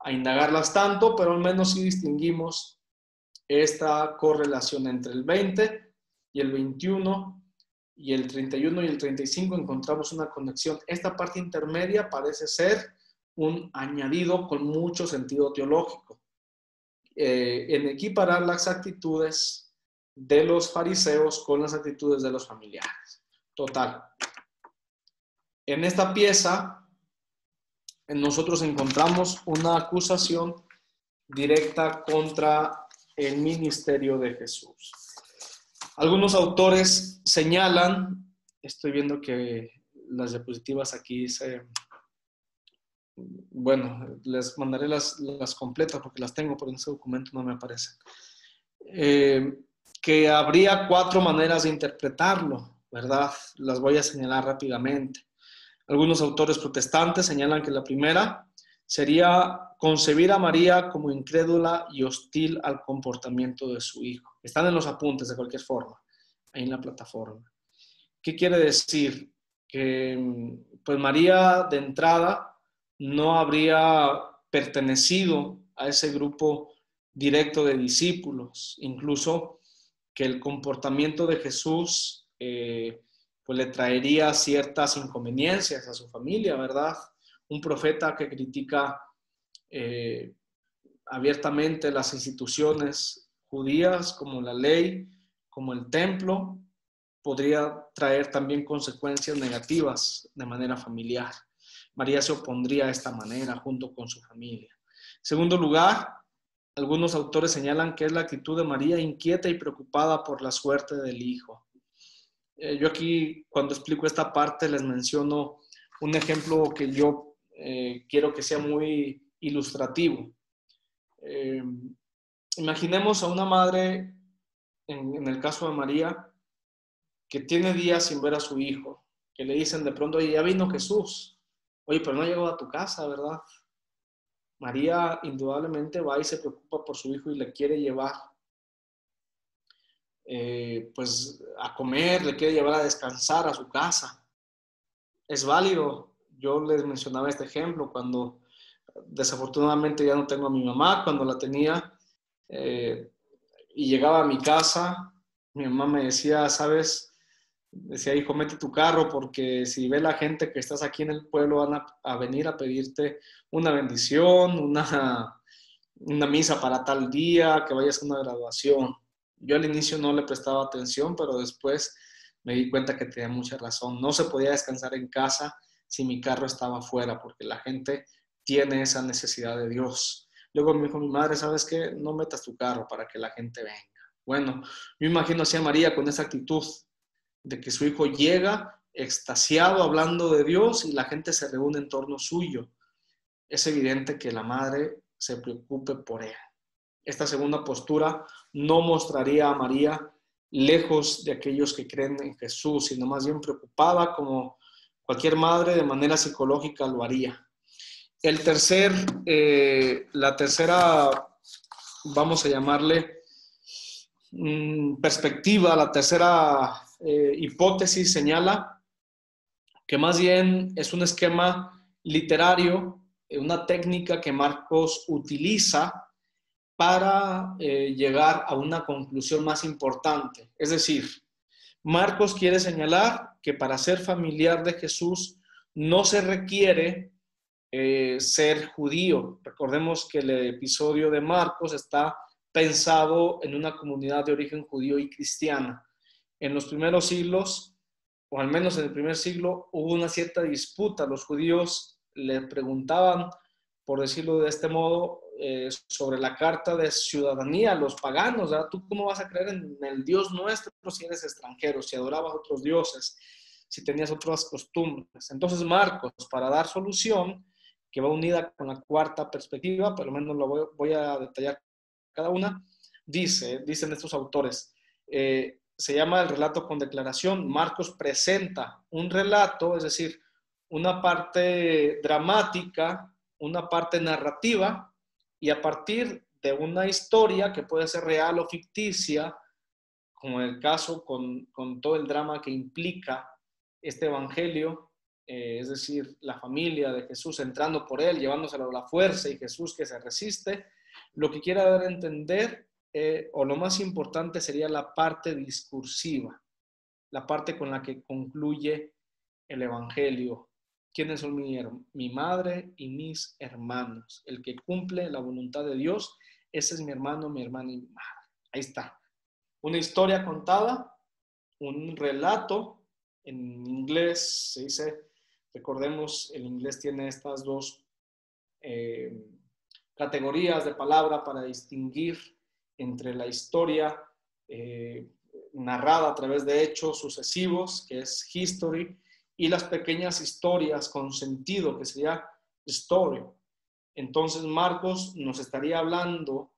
a indagarlas tanto, pero al menos sí distinguimos esta correlación entre el 20 y el 21 y el 31 y el 35 encontramos una conexión. Esta parte intermedia parece ser un añadido con mucho sentido teológico, en equiparar las actitudes de los fariseos con las actitudes de los familiares. Total. En esta pieza nosotros encontramos una acusación directa contra el ministerio de Jesús. Algunos autores señalan, estoy viendo que las diapositivas aquí bueno, les mandaré las completas porque las tengo, pero en ese documento no me aparecen. Que habría 4 maneras de interpretarlo, ¿verdad? Las voy a señalar rápidamente. Algunos autores protestantes señalan que la primera sería concebir a María como incrédula y hostil al comportamiento de su hijo. Están en los apuntes de cualquier forma, ahí en la plataforma. ¿Qué quiere decir? Que pues María de entrada no habría pertenecido a ese grupo directo de discípulos, incluso que el comportamiento de Jesús pues le traería ciertas inconveniencias a su familia, ¿verdad? Un profeta que critica abiertamente las instituciones judías, como la ley, como el templo, podría traer también consecuencias negativas de manera familiar. María se opondría de esta manera junto con su familia. En segundo lugar, algunos autores señalan que es la actitud de María inquieta y preocupada por la suerte del hijo. Yo aquí, cuando explico esta parte, les menciono un ejemplo que yo quiero que sea muy ilustrativo. Imaginemos a una madre, en el caso de María, que tiene días sin ver a su hijo, que le dicen de pronto: oye, ya vino Jesús, oye, pero no llegó a tu casa, ¿verdad? María indudablemente va y se preocupa por su hijo y le quiere llevar pues a comer, le quiere llevar a descansar a su casa. Es válido. Yo les mencionaba este ejemplo cuando desafortunadamente ya no tengo a mi mamá. Cuando la tenía y llegaba a mi casa, mi mamá me decía, ¿sabes? Decía: hijo, mete tu carro porque si ve la gente que estás aquí en el pueblo van a venir a pedirte una bendición, una misa para tal día, que vayas a una graduación. Yo al inicio no le prestaba atención, pero después me di cuenta que tenía mucha razón. No se podía descansar en casa si mi carro estaba afuera, porque la gente tiene esa necesidad de Dios. Luego me dijo mi madre: ¿sabes qué? No metas tu carro para que la gente venga. Bueno, yo imagino así a María con esa actitud de que su hijo llega extasiado hablando de Dios y la gente se reúne en torno suyo. Es evidente que la madre se preocupe por él. Esta segunda postura no mostraría a María lejos de aquellos que creen en Jesús, sino más bien preocupada, como cualquier madre de manera psicológica lo haría. La tercera, vamos a llamarle perspectiva, la tercera hipótesis señala que más bien es un esquema literario una técnica que Marcos utiliza para llegar a una conclusión más importante. Es decir, Marcos quiere señalar que para ser familiar de Jesús no se requiere ser judío. Recordemos que el episodio de Marcos está pensado en una comunidad de origen judío y cristiana. En los primeros siglos, o al menos en el primer siglo, hubo una cierta disputa. Los judíos le preguntaban, por decirlo de este modo, sobre la carta de ciudadanía a los paganos, ¿verdad? ¿Tú cómo vas a creer en el Dios nuestro si eres extranjero, si adorabas otros dioses, si tenías otras costumbres? Entonces Marcos, para dar solución, que va unida con la cuarta perspectiva, por lo menos lo voy a detallar cada una, dicen estos autores, se llama el relato con declaración. Marcos presenta un relato, es decir, una parte dramática, una parte narrativa, y a partir de una historia que puede ser real o ficticia, como en el caso con todo el drama que implica este evangelio, es decir, la familia de Jesús entrando por él, llevándoselo a la fuerza y Jesús que se resiste, lo que quiere dar a entender, o lo más importante sería la parte discursiva, la parte con la que concluye el evangelio. ¿Quiénes son mi madre y mis hermanos? El que cumple la voluntad de Dios, ese es mi hermano, mi hermana y mi madre. Ahí está. Una historia contada, un relato. En inglés se dice, recordemos, el inglés tiene estas dos categorías de palabra para distinguir entre la historia narrada a través de hechos sucesivos, que es history, y las pequeñas historias con sentido, que sería story. Entonces Marcos nos estaría hablando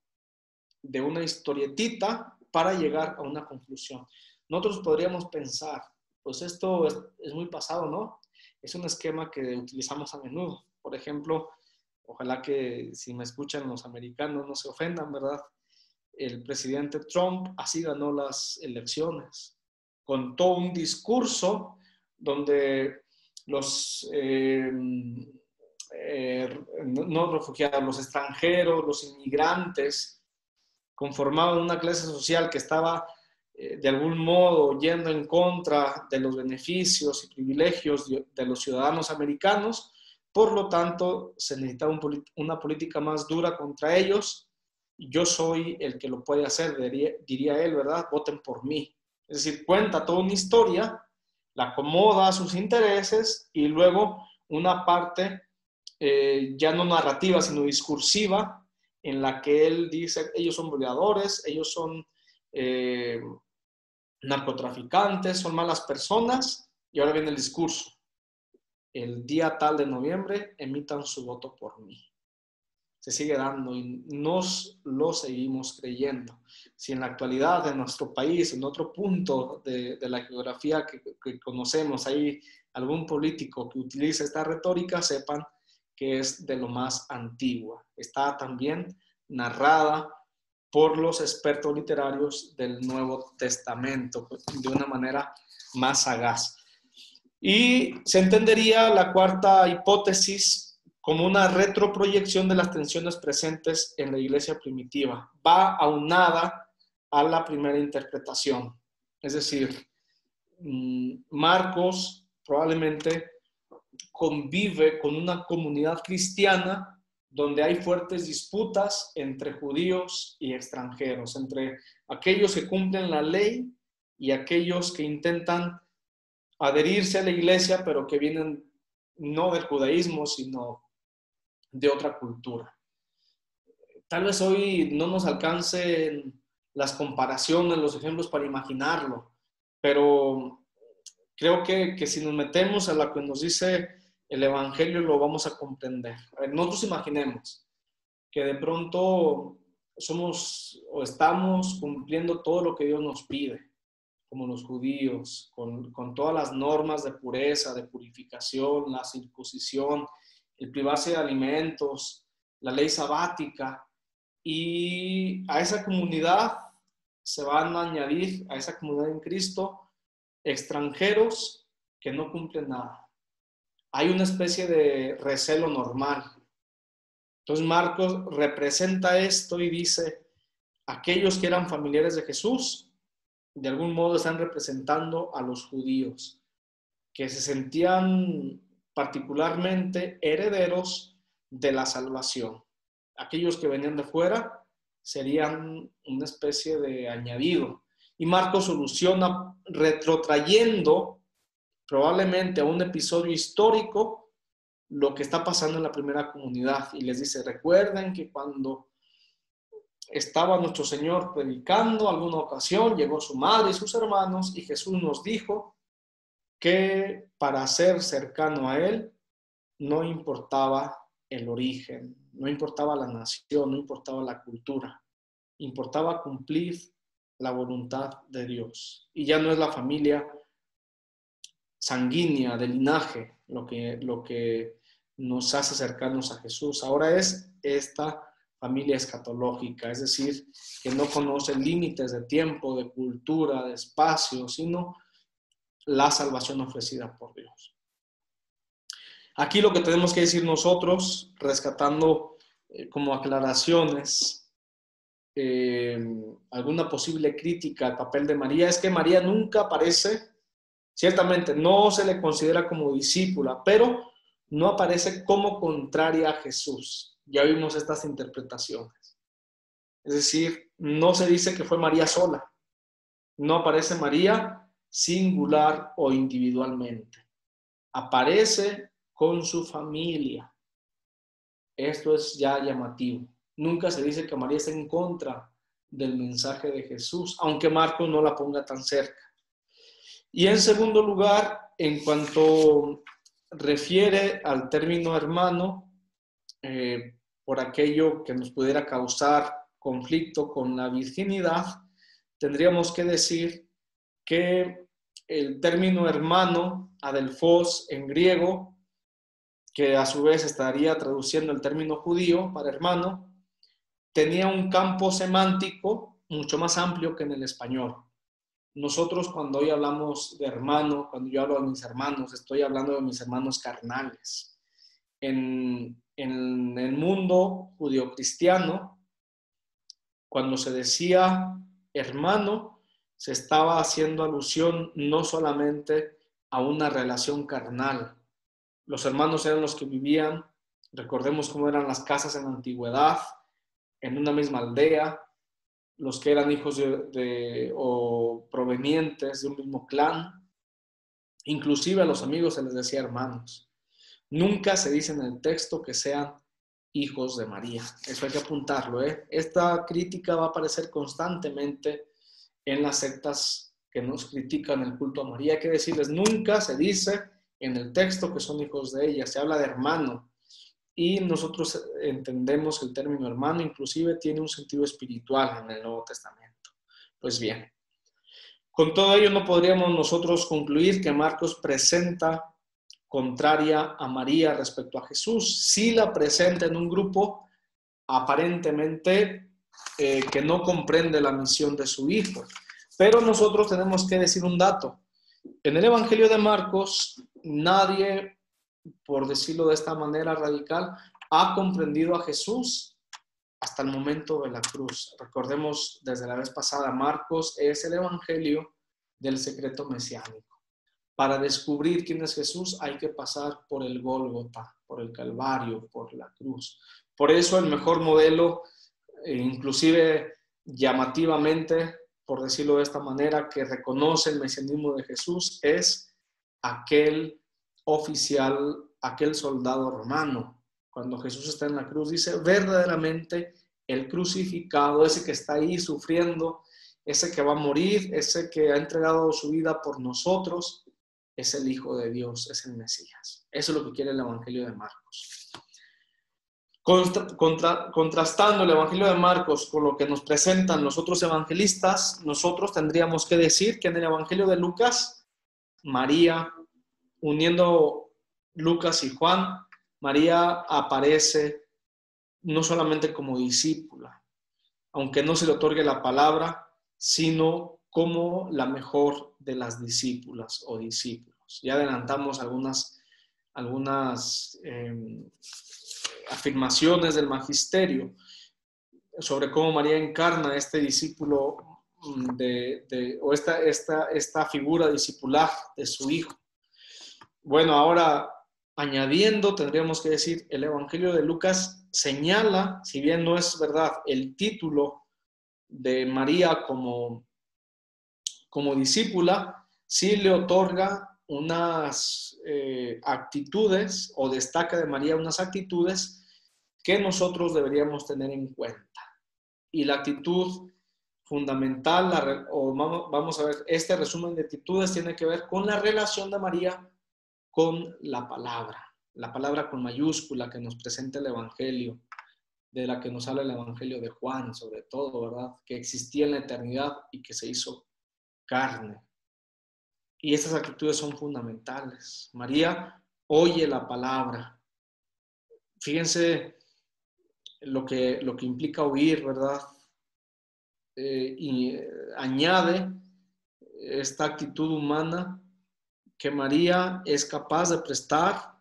de una historietita para llegar a una conclusión. Nosotros podríamos pensar, pues esto es muy pasado, ¿no? Es un esquema que utilizamos a menudo. Por ejemplo, ojalá que si me escuchan los americanos no se ofendan, ¿verdad? El presidente Trump así ganó las elecciones. Contó un discurso donde los no refugiados, los extranjeros, los inmigrantes, conformaban una clase social que estaba de algún modo yendo en contra de los beneficios y privilegios de los ciudadanos americanos. Por lo tanto, se necesitaba una política más dura contra ellos. Yo soy el que lo puede hacer, diría él, ¿verdad? Voten por mí. Es decir, cuenta toda una historia, la acomoda a sus intereses y luego una parte ya no narrativa, sino discursiva, en la que él dice, ellos son violadores, ellos son narcotraficantes, son malas personas, y ahora viene el discurso. El día tal de noviembre, emitan su voto por mí. Se sigue dando y nos lo seguimos creyendo. Si en la actualidad de nuestro país, en otro punto de la geografía que conocemos, hay algún político que utilice esta retórica, sepan que es de lo más antigua. Está también narrada por los expertos literarios del Nuevo Testamento, de una manera más sagaz. Y se entendería la cuarta hipótesis como una retroproyección de las tensiones presentes en la iglesia primitiva. Va aunada a la primera interpretación. Es decir, Marcos probablemente convive con una comunidad cristiana donde hay fuertes disputas entre judíos y extranjeros, entre aquellos que cumplen la ley y aquellos que intentan adherirse a la iglesia, pero que vienen no del judaísmo, sino de otra cultura. Tal vez hoy no nos alcancen las comparaciones, los ejemplos para imaginarlo, pero creo que si nos metemos a lo que nos dice el Evangelio lo vamos a comprender. A ver, nosotros imaginemos que de pronto somos o estamos cumpliendo todo lo que Dios nos pide, como los judíos, con todas las normas de pureza, de purificación, la circuncisión, el privarse de alimentos, la ley sabática, y a esa comunidad se van a añadir, a esa comunidad en Cristo, extranjeros que no cumplen nada. Hay una especie de recelo normal, Entonces Marcos representa esto y dice, aquellos que eran familiares de Jesús, de algún modo están representando a los judíos, que se sentían particularmente herederos de la salvación. Aquellos que venían de fuera serían una especie de añadido. Y Marcos soluciona retrotrayendo probablemente a un episodio histórico lo que está pasando en la primera comunidad. Y les dice, recuerden que cuando estaba nuestro Señor predicando alguna ocasión, llegó su madre y sus hermanos, y Jesús nos dijo que para ser cercano a Él no importaba el origen, no importaba la nación, no importaba la cultura, importaba cumplir la voluntad de Dios. Y ya no es la familia sanguínea, de linaje, lo que nos hace cercanos a Jesús. Ahora es esta familia escatológica, es decir, que no conoce límites de tiempo, de cultura, de espacio, sino la salvación ofrecida por Dios. Aquí lo que tenemos que decir nosotros, rescatando como aclaraciones, alguna posible crítica al papel de María, es que María nunca aparece, ciertamente no se le considera como discípula, pero no aparece como contraria a Jesús. Ya vimos estas interpretaciones. Es decir, no se dice que fue María sola, no aparece María singular o individualmente. Aparece con su familia. Esto es ya llamativo. Nunca se dice que María está en contra del mensaje de Jesús, aunque Marcos no la ponga tan cerca. Y en segundo lugar, en cuanto refiere al término hermano, por aquello que nos pudiera causar conflicto con la virginidad, tendríamos que decir que el término hermano, adelphos en griego, que a su vez estaría traduciendo el término judío para hermano, tenía un campo semántico mucho más amplio que en el español. Nosotros cuando hoy hablamos de hermano, cuando yo hablo de mis hermanos, estoy hablando de mis hermanos carnales. En el mundo judio-cristiano, cuando se decía hermano, se estaba haciendo alusión no solamente a una relación carnal. Los hermanos eran los que vivían, recordemos cómo eran las casas en la antigüedad, en una misma aldea, los que eran hijos o provenientes de un mismo clan. Inclusive a los amigos se les decía hermanos. Nunca se dice en el texto que sean hijos de María. Eso hay que apuntarlo, ¿eh? Esta crítica va a aparecer constantemente en las sectas que nos critican el culto a María. Hay que decirles, nunca se dice en el texto que son hijos de ella, se habla de hermano. Y nosotros entendemos que el término hermano inclusive tiene un sentido espiritual en el Nuevo Testamento. Pues bien, con todo ello no podríamos nosotros concluir que Marcos presenta contraria a María respecto a Jesús. Sí la presenta en un grupo aparentemente que no comprende la misión de su hijo. Pero nosotros tenemos que decir un dato. En el Evangelio de Marcos, nadie, por decirlo de esta manera radical, ha comprendido a Jesús hasta el momento de la cruz. Recordemos desde la vez pasada, Marcos es el Evangelio del secreto mesiánico. Para descubrir quién es Jesús hay que pasar por el Gólgota, por el Calvario, por la cruz. Por eso el mejor modelo, inclusive llamativamente, por decirlo de esta manera, que reconoce el mesianismo de Jesús, es aquel oficial, aquel soldado romano. Cuando Jesús está en la cruz, dice verdaderamente el crucificado, ese que está ahí sufriendo, ese que va a morir, ese que ha entregado su vida por nosotros, es el Hijo de Dios, es el Mesías. Eso es lo que quiere el Evangelio de Marcos. Contrastando el Evangelio de Marcos con lo que nos presentan los otros evangelistas, nosotros tendríamos que decir que en el Evangelio de Lucas, María, uniendo Lucas y Juan, María aparece no solamente como discípula, aunque no se le otorgue la palabra, sino como la mejor de las discípulas o discípulos. Ya adelantamos algunas afirmaciones del magisterio sobre cómo María encarna este discípulo o esta figura discipular de su hijo. Bueno, ahora añadiendo, tendríamos que decir, el Evangelio de Lucas señala, si bien no es verdad, el título de María como discípula, sí le otorga unas actitudes, o destaca de María unas actitudes que nosotros deberíamos tener en cuenta. Y la actitud fundamental, vamos a ver, este resumen de actitudes tiene que ver con la relación de María con la palabra con mayúscula que nos presenta el Evangelio, de la que nos habla el Evangelio de Juan, sobre todo, ¿verdad? Que existía en la eternidad y que se hizo carne. Y estas actitudes son fundamentales. María oye la palabra. Fíjense lo que implica oír, ¿verdad? Y añade esta actitud humana que María es capaz de prestar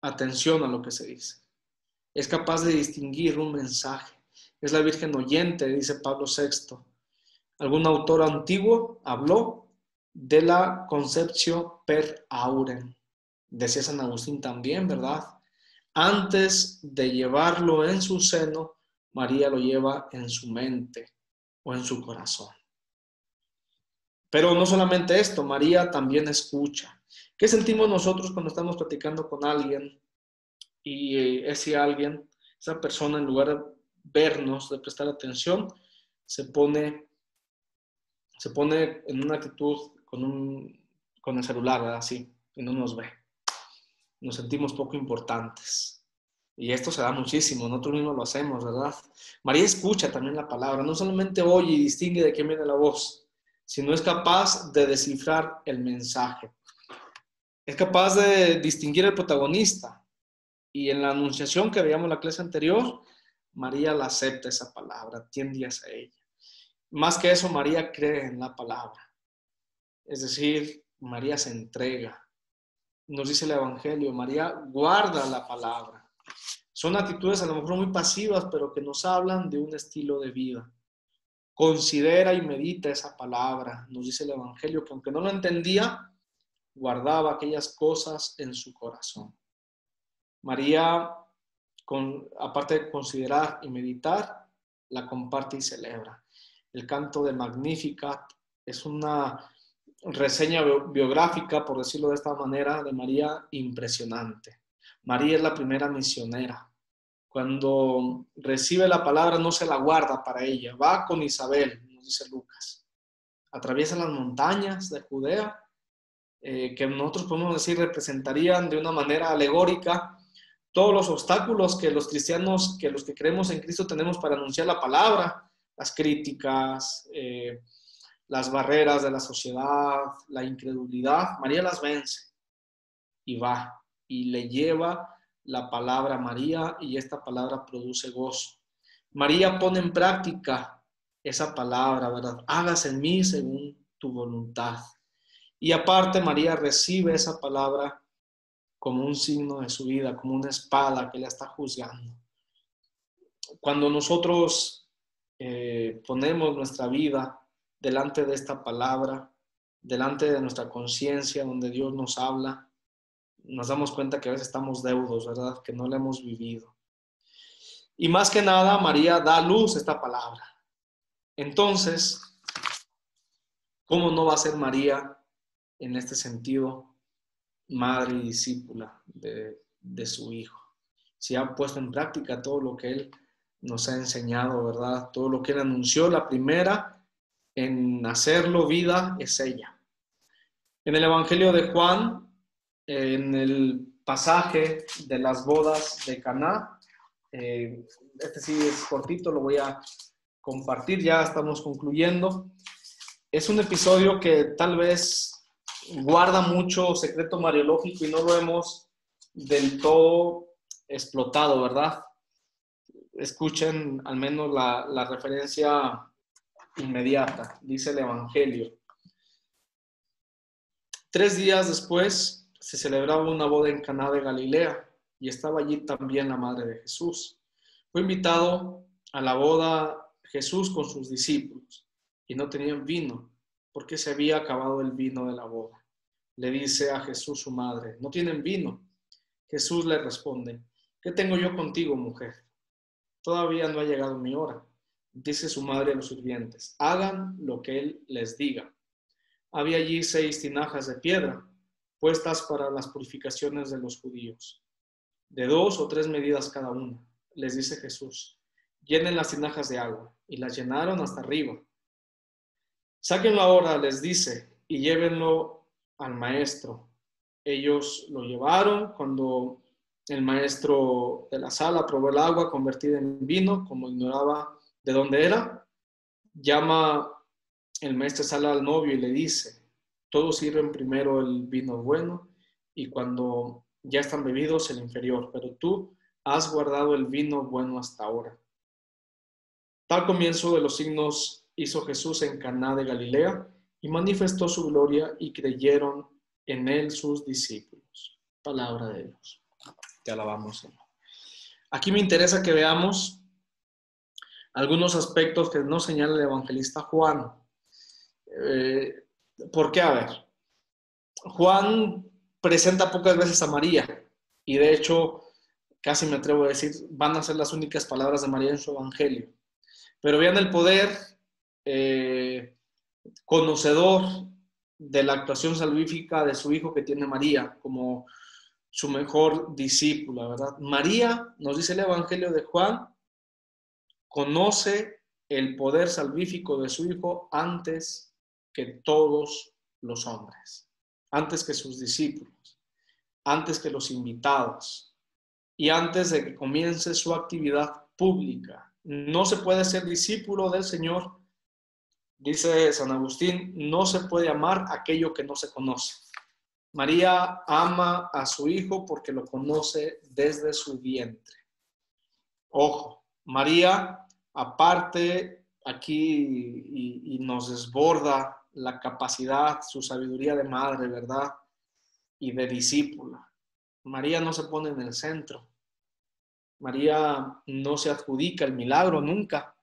atención a lo que se dice. Es capaz de distinguir un mensaje. Es la Virgen oyente, dice Pablo VI. Algún autor antiguo habló de la conceptio per aurem. Decía San Agustín también, ¿verdad? Antes de llevarlo en su seno, María lo lleva en su mente o en su corazón. Pero no solamente esto, María también escucha. ¿Qué sentimos nosotros cuando estamos platicando con alguien y ese alguien, esa persona, en lugar de vernos, de prestar atención, se pone en una actitud con el celular, ¿verdad? Así, y no nos ve? Nos sentimos poco importantes. Y esto se da muchísimo, nosotros mismos lo hacemos, ¿verdad? María escucha también la palabra, no solamente oye y distingue de quién viene la voz, sino es capaz de descifrar el mensaje. Es capaz de distinguir el protagonista. Y en la anunciación que veíamos en la clase anterior, María la acepta esa palabra, tiende hacia ella. Más que eso, María cree en la palabra. Es decir, María se entrega. Nos dice el Evangelio, María guarda la palabra. Son actitudes a lo mejor muy pasivas, pero que nos hablan de un estilo de vida. Considera y medita esa palabra. Nos dice el Evangelio que aunque no lo entendía, guardaba aquellas cosas en su corazón. María, aparte de considerar y meditar, la comparte y celebra. El canto de Magnificat es una reseña biográfica, por decirlo de esta manera, de María impresionante. María es la primera misionera. Cuando recibe la palabra no se la guarda para ella, va con Isabel, nos dice Lucas. Atraviesa las montañas de Judea, que nosotros podemos decir representarían de una manera alegórica todos los obstáculos que los cristianos, que los que creemos en Cristo tenemos para anunciar la palabra, las críticas, las barreras de la sociedad, la incredulidad. María las vence y va y le lleva la palabra a María, y esta palabra produce gozo. María pone en práctica esa palabra, ¿verdad? Hágase en mí según tu voluntad. Y aparte, María recibe esa palabra como un signo de su vida, como una espada que la está juzgando. Cuando nosotros ponemos nuestra vida delante de esta palabra, delante de nuestra conciencia, donde Dios nos habla, nos damos cuenta que a veces estamos deudos, ¿verdad? Que no la hemos vivido. Y más que nada, María da a luz esta palabra. Entonces, ¿cómo no va a ser María en este sentido madre y discípula de su Hijo? Si ha puesto en práctica todo lo que Él nos ha enseñado, ¿verdad? Todo lo que Él anunció, la primera en hacerlo vida es ella. En el Evangelio de Juan, en el pasaje de las bodas de Caná, este sí es cortito, lo voy a compartir, ya estamos concluyendo. Es un episodio que tal vez guarda mucho secreto mariológico y no lo hemos del todo explotado, ¿verdad? Escuchen al menos la referencia inmediata. Dice el Evangelio: 3 días después se celebraba una boda en Caná de Galilea y estaba allí también la madre de Jesús. Fue invitado a la boda Jesús con sus discípulos y no tenían vino porque se había acabado el vino de la boda. Le dice a Jesús su madre, ¿no tienen vino? Jesús le responde, ¿qué tengo yo contigo, mujer? Todavía no ha llegado mi hora. Dice su madre a los sirvientes, hagan lo que él les diga. Había allí 6 tinajas de piedra, puestas para las purificaciones de los judíos, de 2 o 3 medidas cada una. Les dice Jesús, llenen las tinajas de agua, y las llenaron hasta arriba. Sáquenlo ahora, les dice, y llévenlo al maestro. Ellos lo llevaron. Cuando el maestro de la sala probó el agua convertida en vino, como ignoraba de dónde era, llama el maestro de sala al novio y le dice, todos sirven primero el vino bueno y cuando ya están bebidos el inferior, pero tú has guardado el vino bueno hasta ahora. Tal comienzo de los signos hizo Jesús en Caná de Galilea y manifestó su gloria y creyeron en él sus discípulos. Palabra de Dios. Te alabamos, Señor. Aquí me interesa que veamos algunos aspectos que nos señala el evangelista Juan. ¿Por qué? A ver, Juan presenta pocas veces a María y de hecho, casi me atrevo a decir, van a ser las únicas palabras de María en su evangelio. Pero vean el poder conocedor de la actuación salvífica de su hijo que tiene María como su mejor discípula, ¿verdad? María, nos dice el evangelio de Juan, conoce el poder salvífico de su hijo antes que todos los hombres, antes que sus discípulos, antes que los invitados y antes de que comience su actividad pública. No se puede ser discípulo del Señor, dice San Agustín, no se puede amar aquello que no se conoce. María ama a su hijo porque lo conoce desde su vientre. Ojo, María, aparte aquí y nos desborda la capacidad, su sabiduría de madre, ¿verdad? Y de discípula. María no se pone en el centro. María no se adjudica el milagro nunca.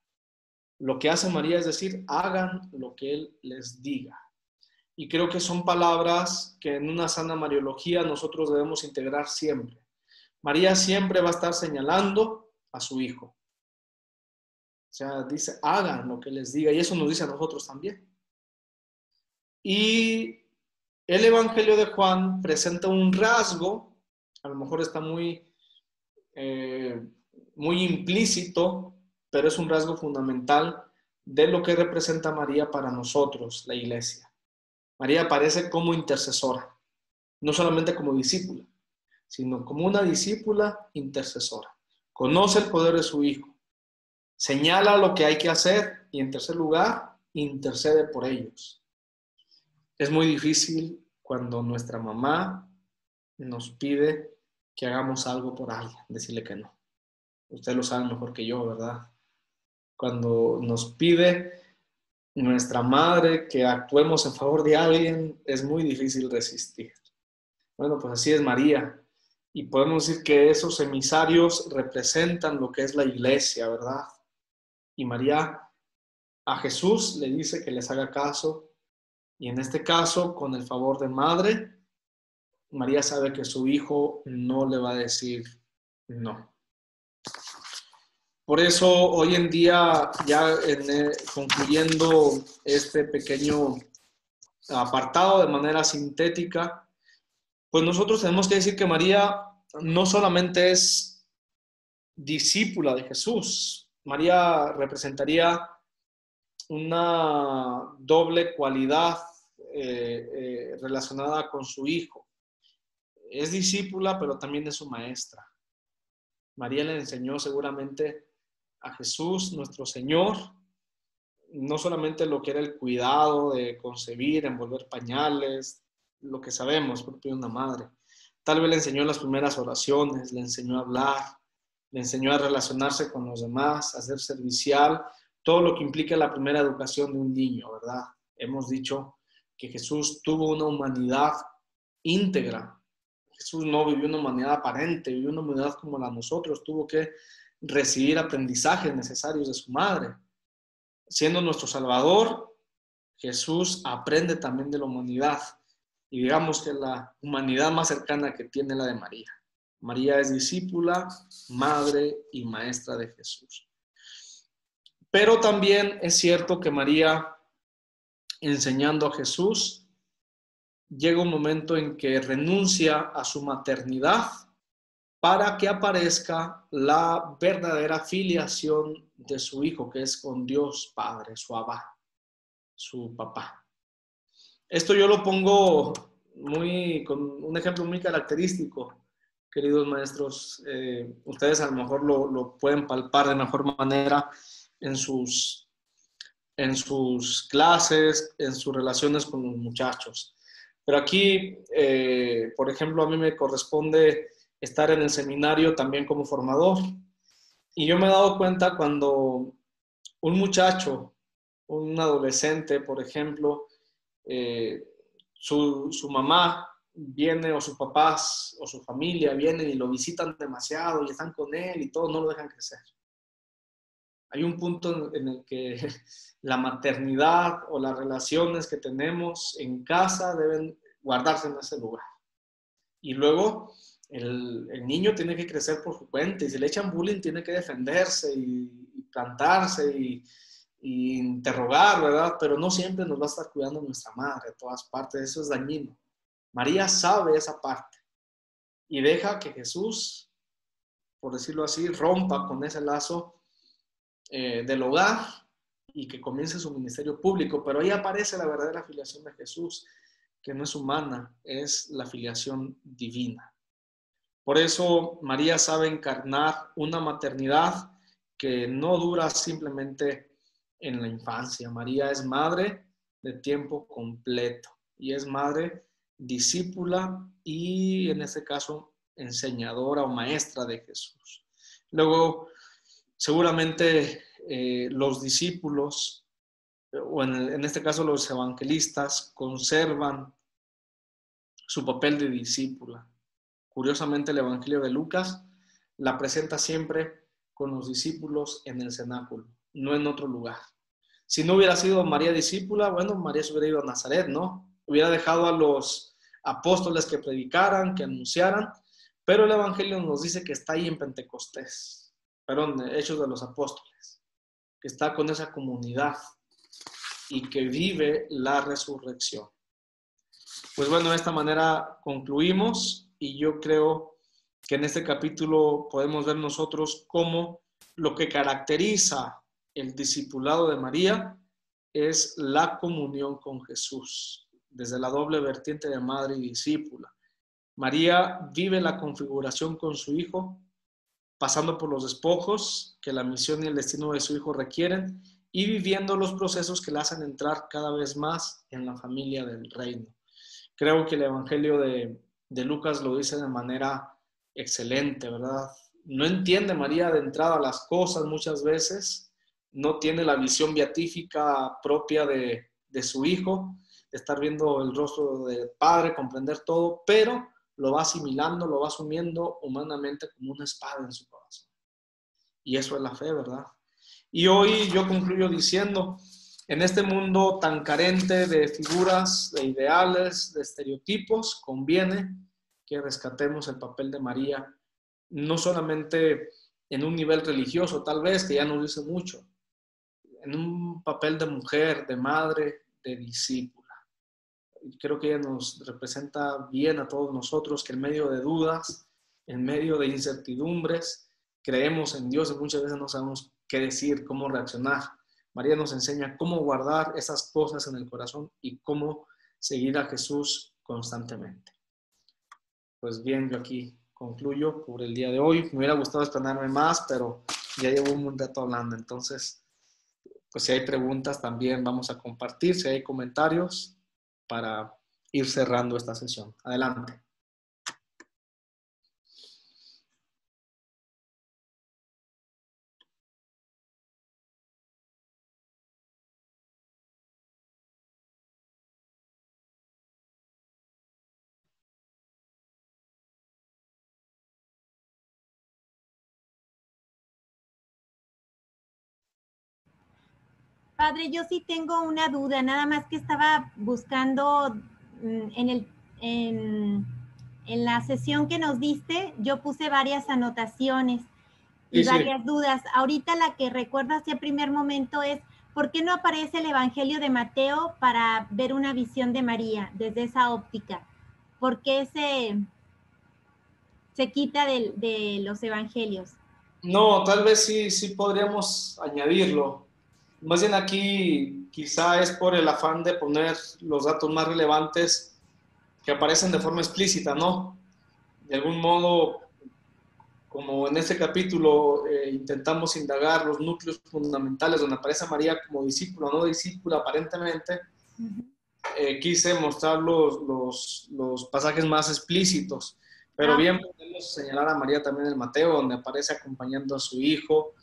Lo que hace María es decir, hagan lo que Él les diga. Y creo que son palabras que en una sana mariología nosotros debemos integrar siempre. María siempre va a estar señalando a su hijo. O sea, dice, hagan lo que les diga. Y eso nos dice a nosotros también. Y el Evangelio de Juan presenta un rasgo, a lo mejor está muy implícito, pero es un rasgo fundamental de lo que representa María para nosotros, la iglesia. María aparece como intercesora, no solamente como discípula, sino como una discípula intercesora. Conoce el poder de su hijo, señala lo que hay que hacer y en tercer lugar, intercede por ellos. Es muy difícil cuando nuestra mamá nos pide que hagamos algo por alguien, decirle que no. Ustedes lo saben mejor que yo, ¿verdad? Cuando nos pide nuestra madre que actuemos en favor de alguien, es muy difícil resistir. Bueno, pues así es María. Y podemos decir que esos emisarios representan lo que es la iglesia, ¿verdad? Y María a Jesús le dice que les haga caso. Y en este caso, con el favor de madre, María sabe que su hijo no le va a decir no. Por eso, hoy en día, ya concluyendo este pequeño apartado de manera sintética, pues nosotros tenemos que decir que María no solamente es discípula de Jesús, María representaría una doble cualidad relacionada con su hijo. Es discípula, pero también es su maestra. María le enseñó seguramente a Jesús, nuestro Señor, no solamente lo que era el cuidado de concebir, envolver pañales, lo que sabemos propio de una madre. Tal vez le enseñó las primeras oraciones, le enseñó a hablar, le enseñó a relacionarse con los demás, a ser servicial, todo lo que implica la primera educación de un niño, ¿verdad? Hemos dicho que Jesús tuvo una humanidad íntegra. Jesús no vivió una humanidad aparente, vivió una humanidad como la de nosotros, tuvo que recibir aprendizajes necesarios de su madre. Siendo nuestro Salvador, Jesús aprende también de la humanidad. Y digamos que la humanidad más cercana que tiene es la de María. María es discípula, madre y maestra de Jesús. Pero también es cierto que María, enseñando a Jesús, llega un momento en que renuncia a su maternidad para que aparezca la verdadera filiación de su hijo, que es con Dios Padre, su Abba, su papá. Esto yo lo pongo con un ejemplo muy característico, queridos maestros. Ustedes a lo mejor lo pueden palpar de mejor manera en sus clases, en sus relaciones con los muchachos. Pero aquí, por ejemplo, a mí me corresponde estar en el seminario también como formador. Y yo me he dado cuenta cuando un muchacho, un adolescente, por ejemplo, su mamá viene o sus papás o su familia vienen y lo visitan demasiado y están con él y todo, no lo dejan crecer. Hay un punto en el que la maternidad o las relaciones que tenemos en casa deben guardarse en ese lugar. Y luego el niño tiene que crecer por su cuenta y si le echan bullying tiene que defenderse y plantarse y interrogar, ¿verdad? Pero no siempre nos va a estar cuidando nuestra madre de todas partes, eso es dañino. María sabe esa parte y deja que Jesús, por decirlo así, rompa con ese lazo del hogar y que comience su ministerio público, pero ahí aparece la verdadera filiación de Jesús, que no es humana, es la filiación divina. Por eso María sabe encarnar una maternidad que no dura simplemente en la infancia. María es madre de tiempo completo y es madre discípula y en este caso enseñadora o maestra de Jesús. Luego, seguramente los discípulos, o en este caso los evangelistas, conservan su papel de discípula. Curiosamente, el Evangelio de Lucas la presenta siempre con los discípulos en el cenáculo, no en otro lugar. Si no hubiera sido María discípula, bueno, María se hubiera ido a Nazaret, ¿no? Hubiera dejado a los apóstoles que predicaran, que anunciaran, pero el Evangelio nos dice que está ahí en Pentecostés, perdón, Hechos de los Apóstoles, que está con esa comunidad y que vive la resurrección. Pues bueno, de esta manera concluimos y yo creo que en este capítulo podemos ver nosotros cómo lo que caracteriza el discipulado de María es la comunión con Jesús, desde la doble vertiente de madre y discípula. María vive la configuración con su hijo, pasando por los despojos que la misión y el destino de su hijo requieren y viviendo los procesos que la hacen entrar cada vez más en la familia del reino. Creo que el Evangelio de Lucas lo dice de manera excelente, ¿verdad? No entiende María de entrada las cosas muchas veces, no tiene la visión beatífica propia de su hijo, de estar viendo el rostro del Padre, comprender todo, pero lo va asimilando, lo va asumiendo humanamente como una espada en su corazón. Y eso es la fe, ¿verdad? Y hoy yo concluyo diciendo, en este mundo tan carente de figuras, de ideales, de estereotipos, conviene que rescatemos el papel de María, no solamente en un nivel religioso, tal vez, que ya nos dice mucho, en un papel de mujer, de madre, de discípula. Creo que ella nos representa bien a todos nosotros, que en medio de dudas, en medio de incertidumbres, creemos en Dios y muchas veces no sabemos qué decir, cómo reaccionar. María nos enseña cómo guardar esas cosas en el corazón y cómo seguir a Jesús constantemente. Pues bien, yo aquí concluyo por el día de hoy. Me hubiera gustado extenderme más, pero ya llevo un buen rato hablando. Entonces, pues si hay preguntas también vamos a compartir, si hay comentarios para ir cerrando esta sesión. Adelante. Padre, yo sí tengo una duda, nada más que estaba buscando en la sesión que nos diste, yo puse varias anotaciones y Sí, sí. varias dudas. Ahorita la que recuerdo hacia primer momento es, ¿por qué no aparece el Evangelio de Mateo para ver una visión de María desde esa óptica? ¿Por qué se quita de los evangelios? No, tal vez sí podríamos añadirlo. Más bien aquí quizá es por el afán de poner los datos más relevantes que aparecen de forma explícita, ¿no? De algún modo, como en este capítulo intentamos indagar los núcleos fundamentales donde aparece María como discípula o no discípula aparentemente, quise mostrar los pasajes más explícitos. Pero bien podemos señalar a María también en Mateo, donde aparece acompañando a su hijo,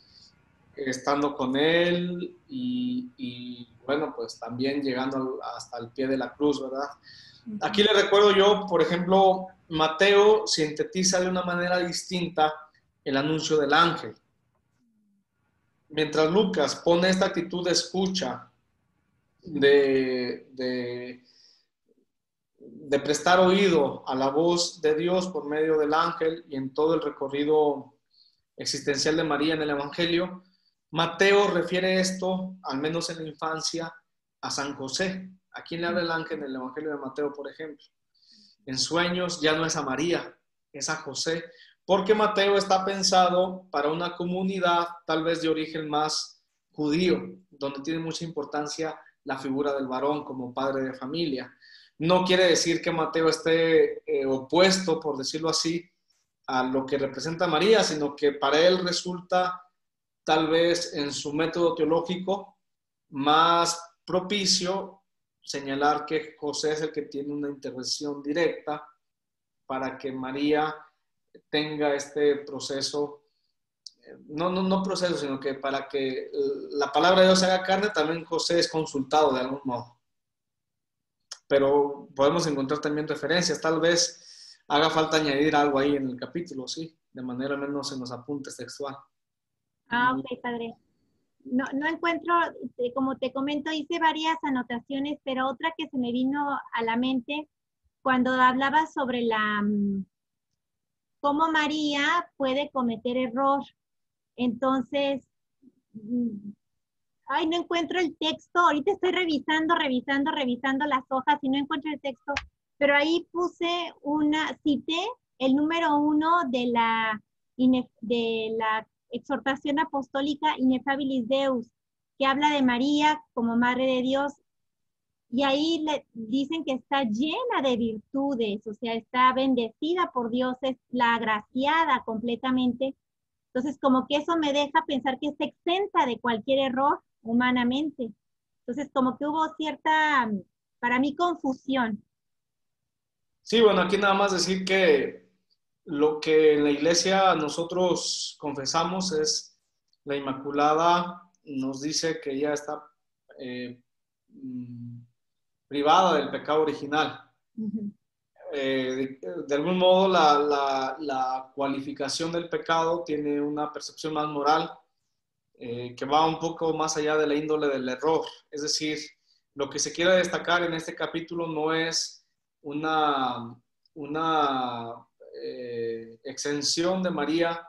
estando con él y bueno, pues también llegando hasta el pie de la cruz, ¿verdad? Aquí le recuerdo yo, por ejemplo, Mateo sintetiza de una manera distinta el anuncio del ángel. Mientras Lucas pone esta actitud de escucha, de prestar oído a la voz de Dios por medio del ángel y en todo el recorrido existencial de María en el Evangelio, Mateo refiere esto, al menos en la infancia, a San José. ¿A quién le habla el ángel en el Evangelio de Mateo, por ejemplo? En sueños ya no es a María, es a José, porque Mateo está pensado para una comunidad tal vez de origen más judío, donde tiene mucha importancia la figura del varón como padre de familia. No quiere decir que Mateo esté opuesto, por decirlo así, a lo que representa María, sino que para él resulta tal vez en su método teológico más propicio señalar que José es el que tiene una intervención directa para que María tenga este proceso, no proceso, sino que para que la palabra de Dios se haga carne, también José es consultado de algún modo. Pero podemos encontrar también referencias, tal vez haga falta añadir algo ahí en el capítulo, sí, de manera menos en los apuntes textual. Ok, padre. No encuentro, como te comento, hice varias anotaciones, pero otra que se me vino a la mente cuando hablaba sobre cómo María puede cometer error. Entonces, ay, no encuentro el texto. Ahorita estoy revisando las hojas y no encuentro el texto, pero ahí cité el número 1 de la exhortación apostólica Ineffabilis Deus, que habla de María como Madre de Dios, y ahí le dicen que está llena de virtudes, o sea, está bendecida por Dios, es la agraciada completamente. Entonces, como que eso me deja pensar que está exenta de cualquier error humanamente. Entonces, como que hubo cierta, para mí, confusión. Sí, bueno, aquí nada más decir que lo que en la iglesia nosotros confesamos es la Inmaculada, nos dice que ella está privada del pecado original. De algún modo la cualificación del pecado tiene una percepción más moral que va un poco más allá de la índole del error. Es decir, lo que se quiere destacar en este capítulo no es una exención de María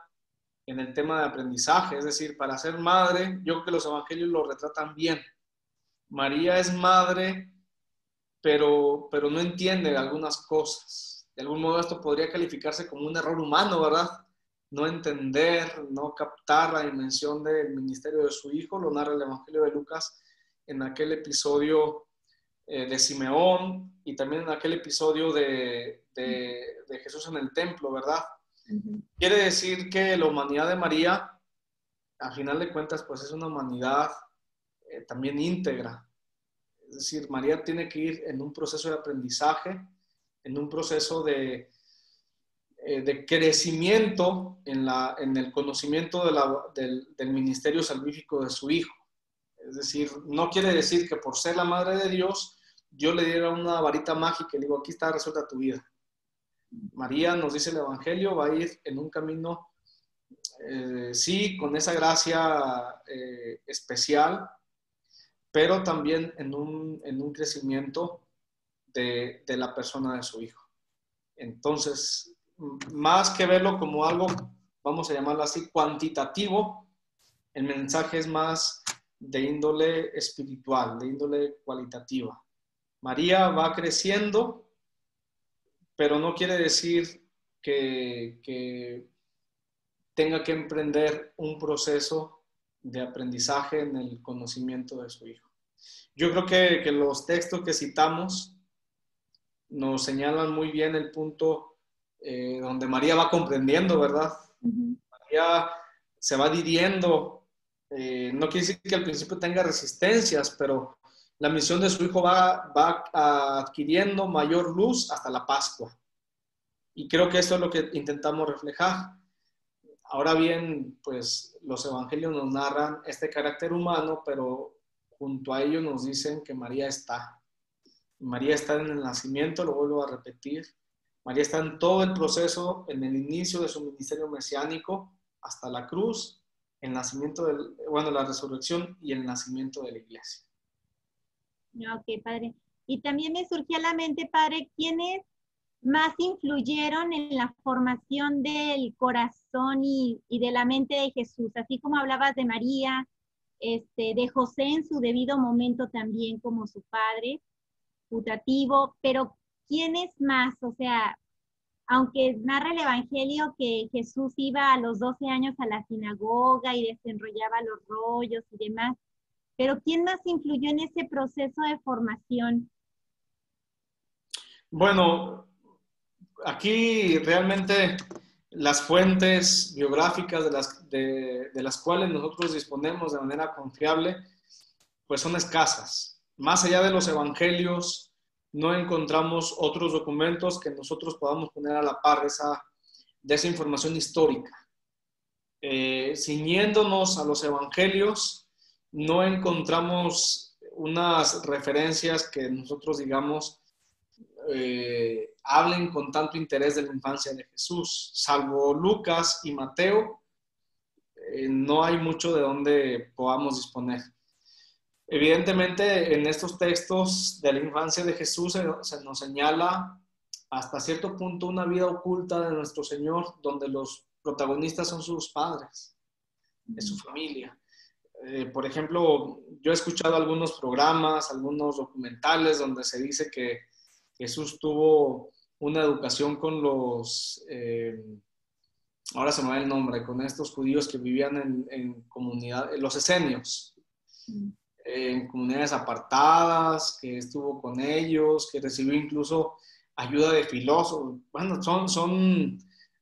en el tema de aprendizaje. Es decir, para ser madre, yo creo que los evangelios lo retratan bien. María es madre, pero no entiende algunas cosas. De algún modo esto podría calificarse como un error humano, ¿verdad? No entender, no captar la dimensión del ministerio de su hijo, lo narra el Evangelio de Lucas en aquel episodio de Simeón y también en aquel episodio de Jesús en el templo, ¿verdad? Quiere decir que la humanidad de María, a final de cuentas, pues es una humanidad también íntegra. Es decir, María tiene que ir en un proceso de aprendizaje, en un proceso de crecimiento en el conocimiento del ministerio salvífico de su hijo. Es decir, no quiere decir que por ser la madre de Dios, yo le diera una varita mágica y le digo, aquí está resuelta tu vida. María, nos dice el Evangelio, va a ir en un camino, sí, con esa gracia especial, pero también en un crecimiento de la persona de su hijo. Entonces, más que verlo como algo, vamos a llamarlo así, cuantitativo, el mensaje es más de índole espiritual, de índole cualitativa. María va creciendo, pero no quiere decir que tenga que emprender un proceso de aprendizaje en el conocimiento de su hijo. Yo creo que los textos que citamos nos señalan muy bien el punto donde María va comprendiendo, ¿verdad? María se va adhiriendo. No quiere decir que al principio tenga resistencias, pero la misión de su hijo va adquiriendo mayor luz hasta la Pascua. Y creo que eso es lo que intentamos reflejar. Ahora bien, pues los evangelios nos narran este carácter humano, pero junto a ello nos dicen que María está. María está en el nacimiento, lo vuelvo a repetir. María está en todo el proceso, en el inicio de su ministerio mesiánico, hasta la cruz, el nacimiento la resurrección y el nacimiento de la iglesia. Ok, padre. Y también me surgió a la mente, padre, ¿quiénes más influyeron en la formación del corazón y de la mente de Jesús? Así como hablabas de María, de José en su debido momento también como su padre, putativo, pero ¿quiénes más? O sea, aunque narra el Evangelio que Jesús iba a los 12 años a la sinagoga y desenrollaba los rollos y demás, pero ¿quién más influyó en ese proceso de formación? Bueno, aquí realmente las fuentes biográficas de las cuales nosotros disponemos de manera confiable, pues son escasas. Más allá de los evangelios, no encontramos otros documentos que nosotros podamos poner a la par de esa información histórica. Ciñéndonos a los evangelios, no encontramos unas referencias que nosotros digamos hablen con tanto interés de la infancia de Jesús. Salvo Lucas y Mateo, no hay mucho de donde podamos disponer. Evidentemente, en estos textos de la infancia de Jesús se nos señala hasta cierto punto una vida oculta de nuestro Señor, donde los protagonistas son sus padres, es su familia. Por ejemplo, yo he escuchado algunos programas, algunos documentales donde se dice que Jesús tuvo una educación con ahora se me va el nombre, con estos judíos que vivían en comunidad, los esenios, en comunidades apartadas, que estuvo con ellos, que recibió incluso ayuda de filósofos. Bueno,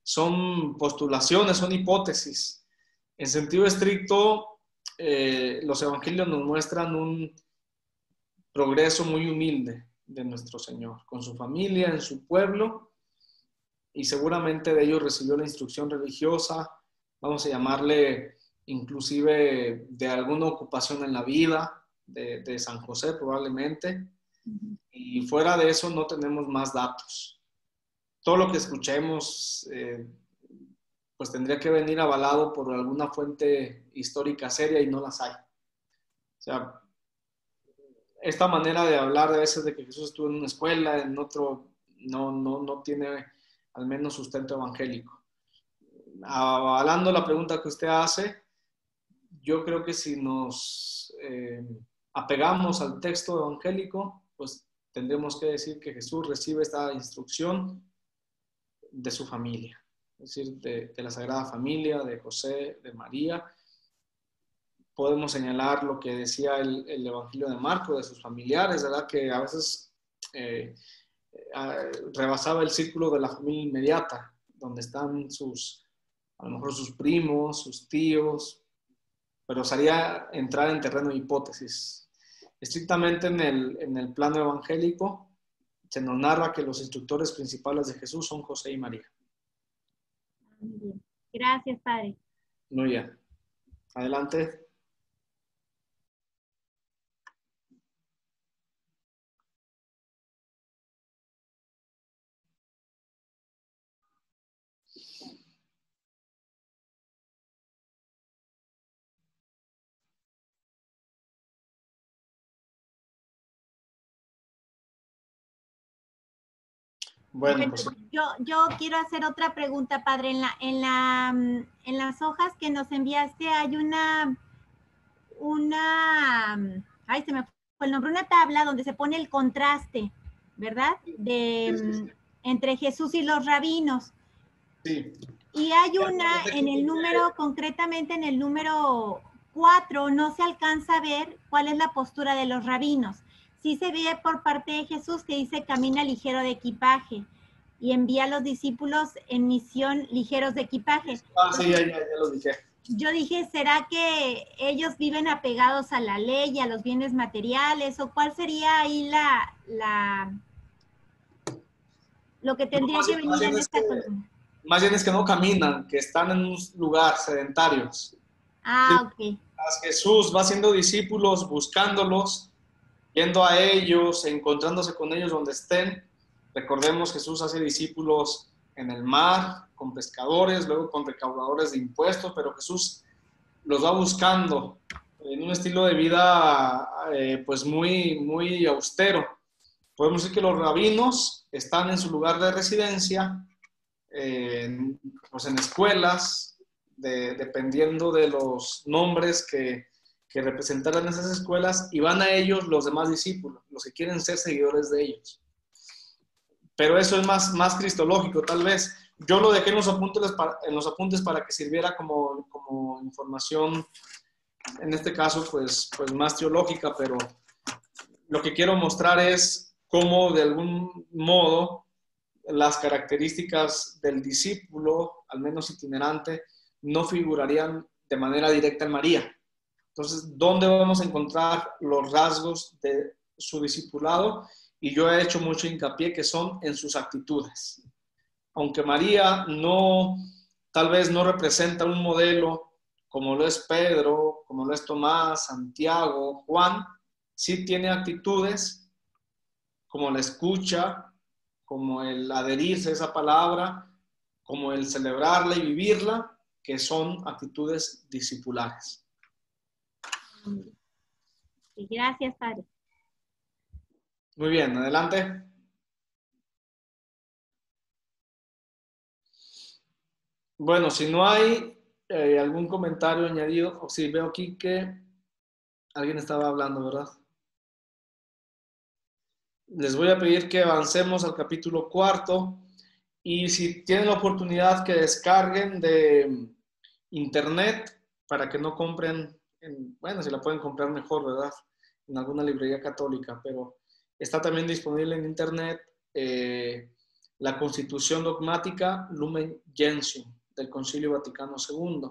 son postulaciones, son hipótesis. En sentido estricto, los evangelios nos muestran un progreso muy humilde de nuestro Señor, con su familia, en su pueblo, y seguramente de ellos recibió la instrucción religiosa, vamos a llamarle inclusive de alguna ocupación en la vida de San José probablemente, y fuera de eso no tenemos más datos. Todo lo que escuchemos pues tendría que venir avalado por alguna fuente histórica seria y no las hay. O sea, esta manera de hablar a veces de que Jesús estuvo en una escuela, en otro, no tiene al menos sustento evangélico. Avalando la pregunta que usted hace, yo creo que si nos apegamos al texto evangélico, pues tendremos que decir que Jesús recibe esta instrucción de su familia, es decir, de la Sagrada Familia, de José, de María. Podemos señalar lo que decía el Evangelio de Marcos, de sus familiares, ¿verdad? Que a veces rebasaba el círculo de la familia inmediata, donde están a lo mejor sus primos, sus tíos, pero sería entrar en terreno de hipótesis. Estrictamente en el plano evangélico, se nos narra que los instructores principales de Jesús son José y María. Muy bien. Gracias, padre. Muy bien. Adelante. Bueno, pues Yo quiero hacer otra pregunta, padre. En las hojas que nos enviaste hay ay, se me fue el nombre, una tabla donde se pone el contraste, ¿verdad? Entre Jesús y los rabinos. sí. Y hay una en el número, concretamente en el número 4, no se alcanza a ver cuál es la postura de los rabinos. Sí se ve por parte de Jesús que dice camina ligero de equipaje y envía a los discípulos en misión ligeros de equipaje. Sí, ya lo dije. Yo dije, ¿será que ellos viven apegados a la ley y a los bienes materiales? ¿O cuál sería ahí lo que tendría que venir en esta columna? Más bien es que no caminan, que están en un lugar sedentarios. Ah, ok. Jesús va haciendo discípulos, buscándolos, yendo a ellos, encontrándose con ellos donde estén. Recordemos, Jesús hace discípulos en el mar, con pescadores, luego con recaudadores de impuestos, pero Jesús los va buscando en un estilo de vida pues muy, muy austero. Podemos decir que los rabinos están en su lugar de residencia, pues en escuelas, dependiendo de los nombres que representaran esas escuelas, y van a ellos los demás discípulos, los que quieren ser seguidores de ellos. Pero eso es más cristológico, tal vez. Yo lo dejé en los apuntes para que sirviera como información, en este caso, pues más teológica, pero lo que quiero mostrar es cómo, de algún modo, las características del discípulo, al menos itinerante, no figurarían de manera directa en María. Entonces, ¿dónde vamos a encontrar los rasgos de su discipulado? Y yo he hecho mucho hincapié que son en sus actitudes. Aunque María tal vez no representa un modelo como lo es Pedro, como lo es Tomás, Santiago, Juan, sí tiene actitudes como la escucha, como el adherirse a esa palabra, como el celebrarla y vivirla, que son actitudes discipulares. Gracias, padre. Muy bien, adelante. Bueno, si no hay algún comentario añadido, sí, veo aquí que alguien estaba hablando, ¿verdad? Les voy a pedir que avancemos al capítulo 4 y si tienen la oportunidad que descarguen de internet para que no compren, bueno, si la pueden comprar mejor, ¿verdad? En alguna librería católica, pero está también disponible en internet la Constitución Dogmática Lumen Gentium del Concilio Vaticano II.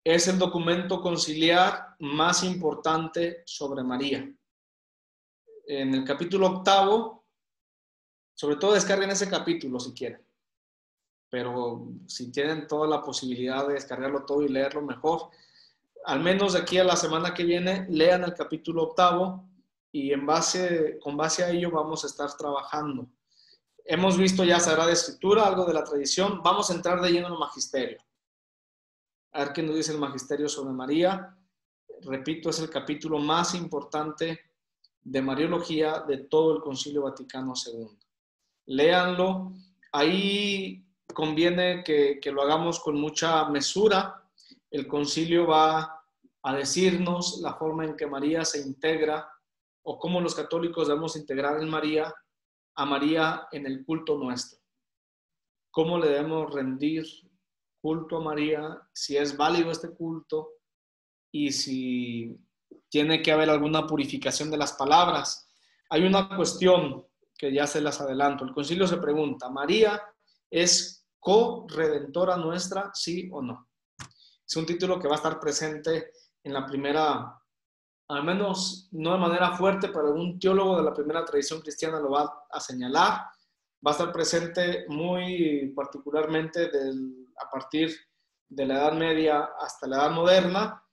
Es el documento conciliar más importante sobre María. En el capítulo 8, sobre todo descarguen ese capítulo si quieren, pero si tienen toda la posibilidad de descargarlo todo y leerlo mejor, al menos de aquí a la semana que viene, lean el capítulo 8 y con base a ello vamos a estar trabajando. Hemos visto ya Sagrada Escritura, algo de la tradición, vamos a entrar de lleno en el magisterio. A ver qué nos dice el magisterio sobre María. Repito, es el capítulo más importante de Mariología de todo el Concilio Vaticano II. Léanlo. Ahí conviene que lo hagamos con mucha mesura. El concilio va a decirnos la forma en que María se integra o cómo los católicos debemos integrar a María en el culto nuestro. Cómo le debemos rendir culto a María, si es válido este culto y si tiene que haber alguna purificación de las palabras. Hay una cuestión que ya se las adelanto. El concilio se pregunta, ¿María es co-redentora nuestra, sí o no? Es un título que va a estar presente en la primera, al menos no de manera fuerte, pero algún teólogo de la primera tradición cristiana lo va a señalar. Va a estar presente muy particularmente a partir de la Edad Media hasta la Edad Moderna.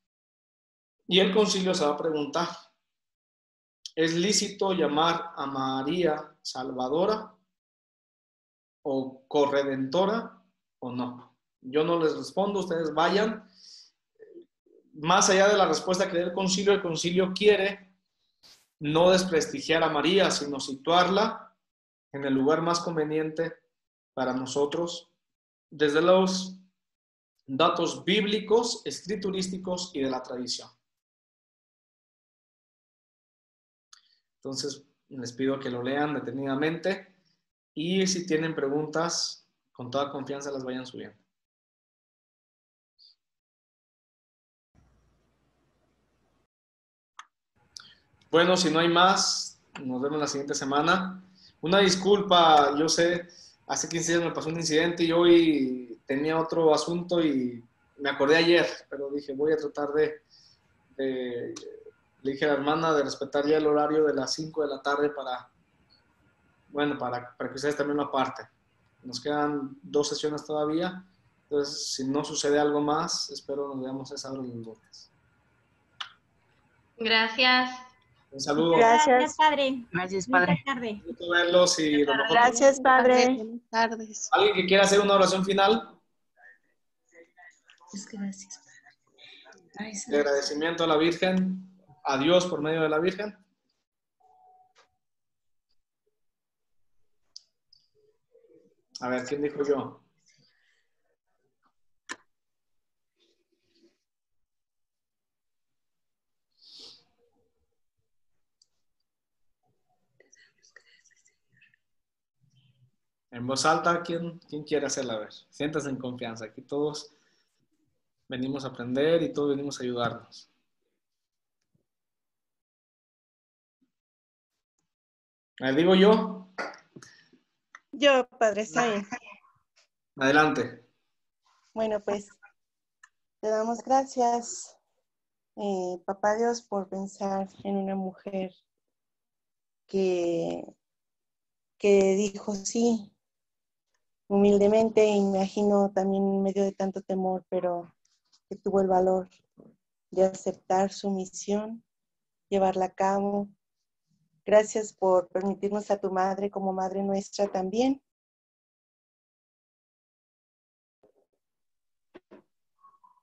Y el concilio se va a preguntar, ¿es lícito llamar a María Salvadora o corredentora o no? Yo no les respondo, ustedes vayan. Más allá de la respuesta que dé el concilio quiere no desprestigiar a María, sino situarla en el lugar más conveniente para nosotros, desde los datos bíblicos, escriturísticos y de la tradición. Entonces, les pido que lo lean detenidamente y si tienen preguntas, con toda confianza las vayan subiendo. Bueno, si no hay más, nos vemos la siguiente semana. Una disculpa, yo sé, hace 15 días me pasó un incidente y hoy tenía otro asunto y me acordé ayer, pero dije, voy a tratar le dije a la hermana de respetar ya el horario de las 5 de la tarde para que ustedes también lo aparten. Nos quedan 2 sesiones todavía, entonces si no sucede algo más, espero nos veamos esa hora los lunes. Gracias. Un saludo. Gracias, Padre. Gracias, Padre. Buenas tardes. Gusto verlos y lo mejor. Gracias, Padre. Buenas tardes. ¿Alguien que quiera hacer una oración final? Gracias. Ay, De agradecimiento a la Virgen, a Dios por medio de la Virgen. A ver, ¿quién dijo yo? En voz alta, ¿quién quiere hacerla? A ver, siéntanse en confianza. Aquí todos venimos a aprender y todos venimos a ayudarnos. ¿Digo yo? Yo, Padre, está bien. Adelante. Bueno, pues te damos gracias, Papá Dios, por pensar en una mujer que dijo sí, humildemente, imagino también en medio de tanto temor, pero que tuvo el valor de aceptar su misión, llevarla a cabo. Gracias por permitirnos a tu madre como madre nuestra también.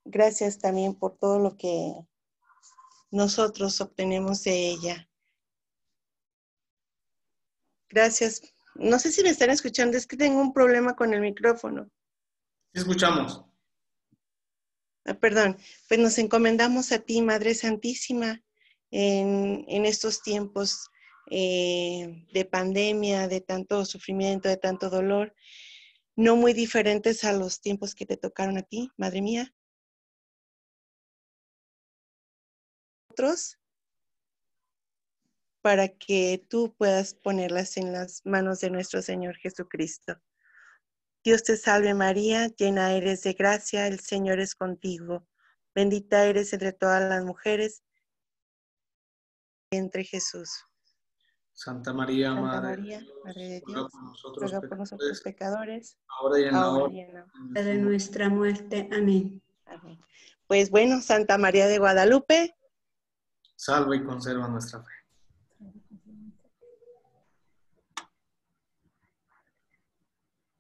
Gracias también por todo lo que nosotros obtenemos de ella. Gracias. No sé si me están escuchando, es que tengo un problema con el micrófono. Sí, escuchamos. Perdón, pues nos encomendamos a ti, Madre Santísima, en estos tiempos de pandemia, de tanto sufrimiento, de tanto dolor, no muy diferentes a los tiempos que te tocaron a ti, Madre mía. Otros, para que tú puedas ponerlas en las manos de nuestro Señor Jesucristo. Dios te salve María, llena eres de gracia, el Señor es contigo. Bendita eres entre todas las mujeres, entre Jesús. Santa María, Santa Madre María, de Dios, Madre de ruega Dios, por nosotros, ruega por nosotros pecadores, ahora y en la ahora hora y en la de nuestra muerte. Amén. Amén. Pues bueno, Santa María de Guadalupe, salva y conserva nuestra fe.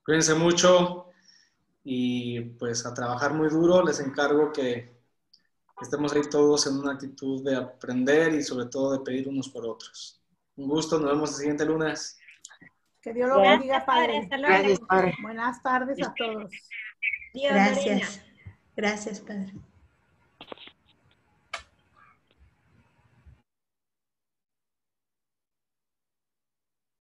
Cuídense mucho y pues a trabajar muy duro. Les encargo que estemos ahí todos en una actitud de aprender y sobre todo de pedir unos por otros. Un gusto, nos vemos el siguiente lunes. Que Dios lo bendiga, Padre. Hasta luego. Gracias, Padre. Buenas tardes a todos. Gracias. Gracias, Padre.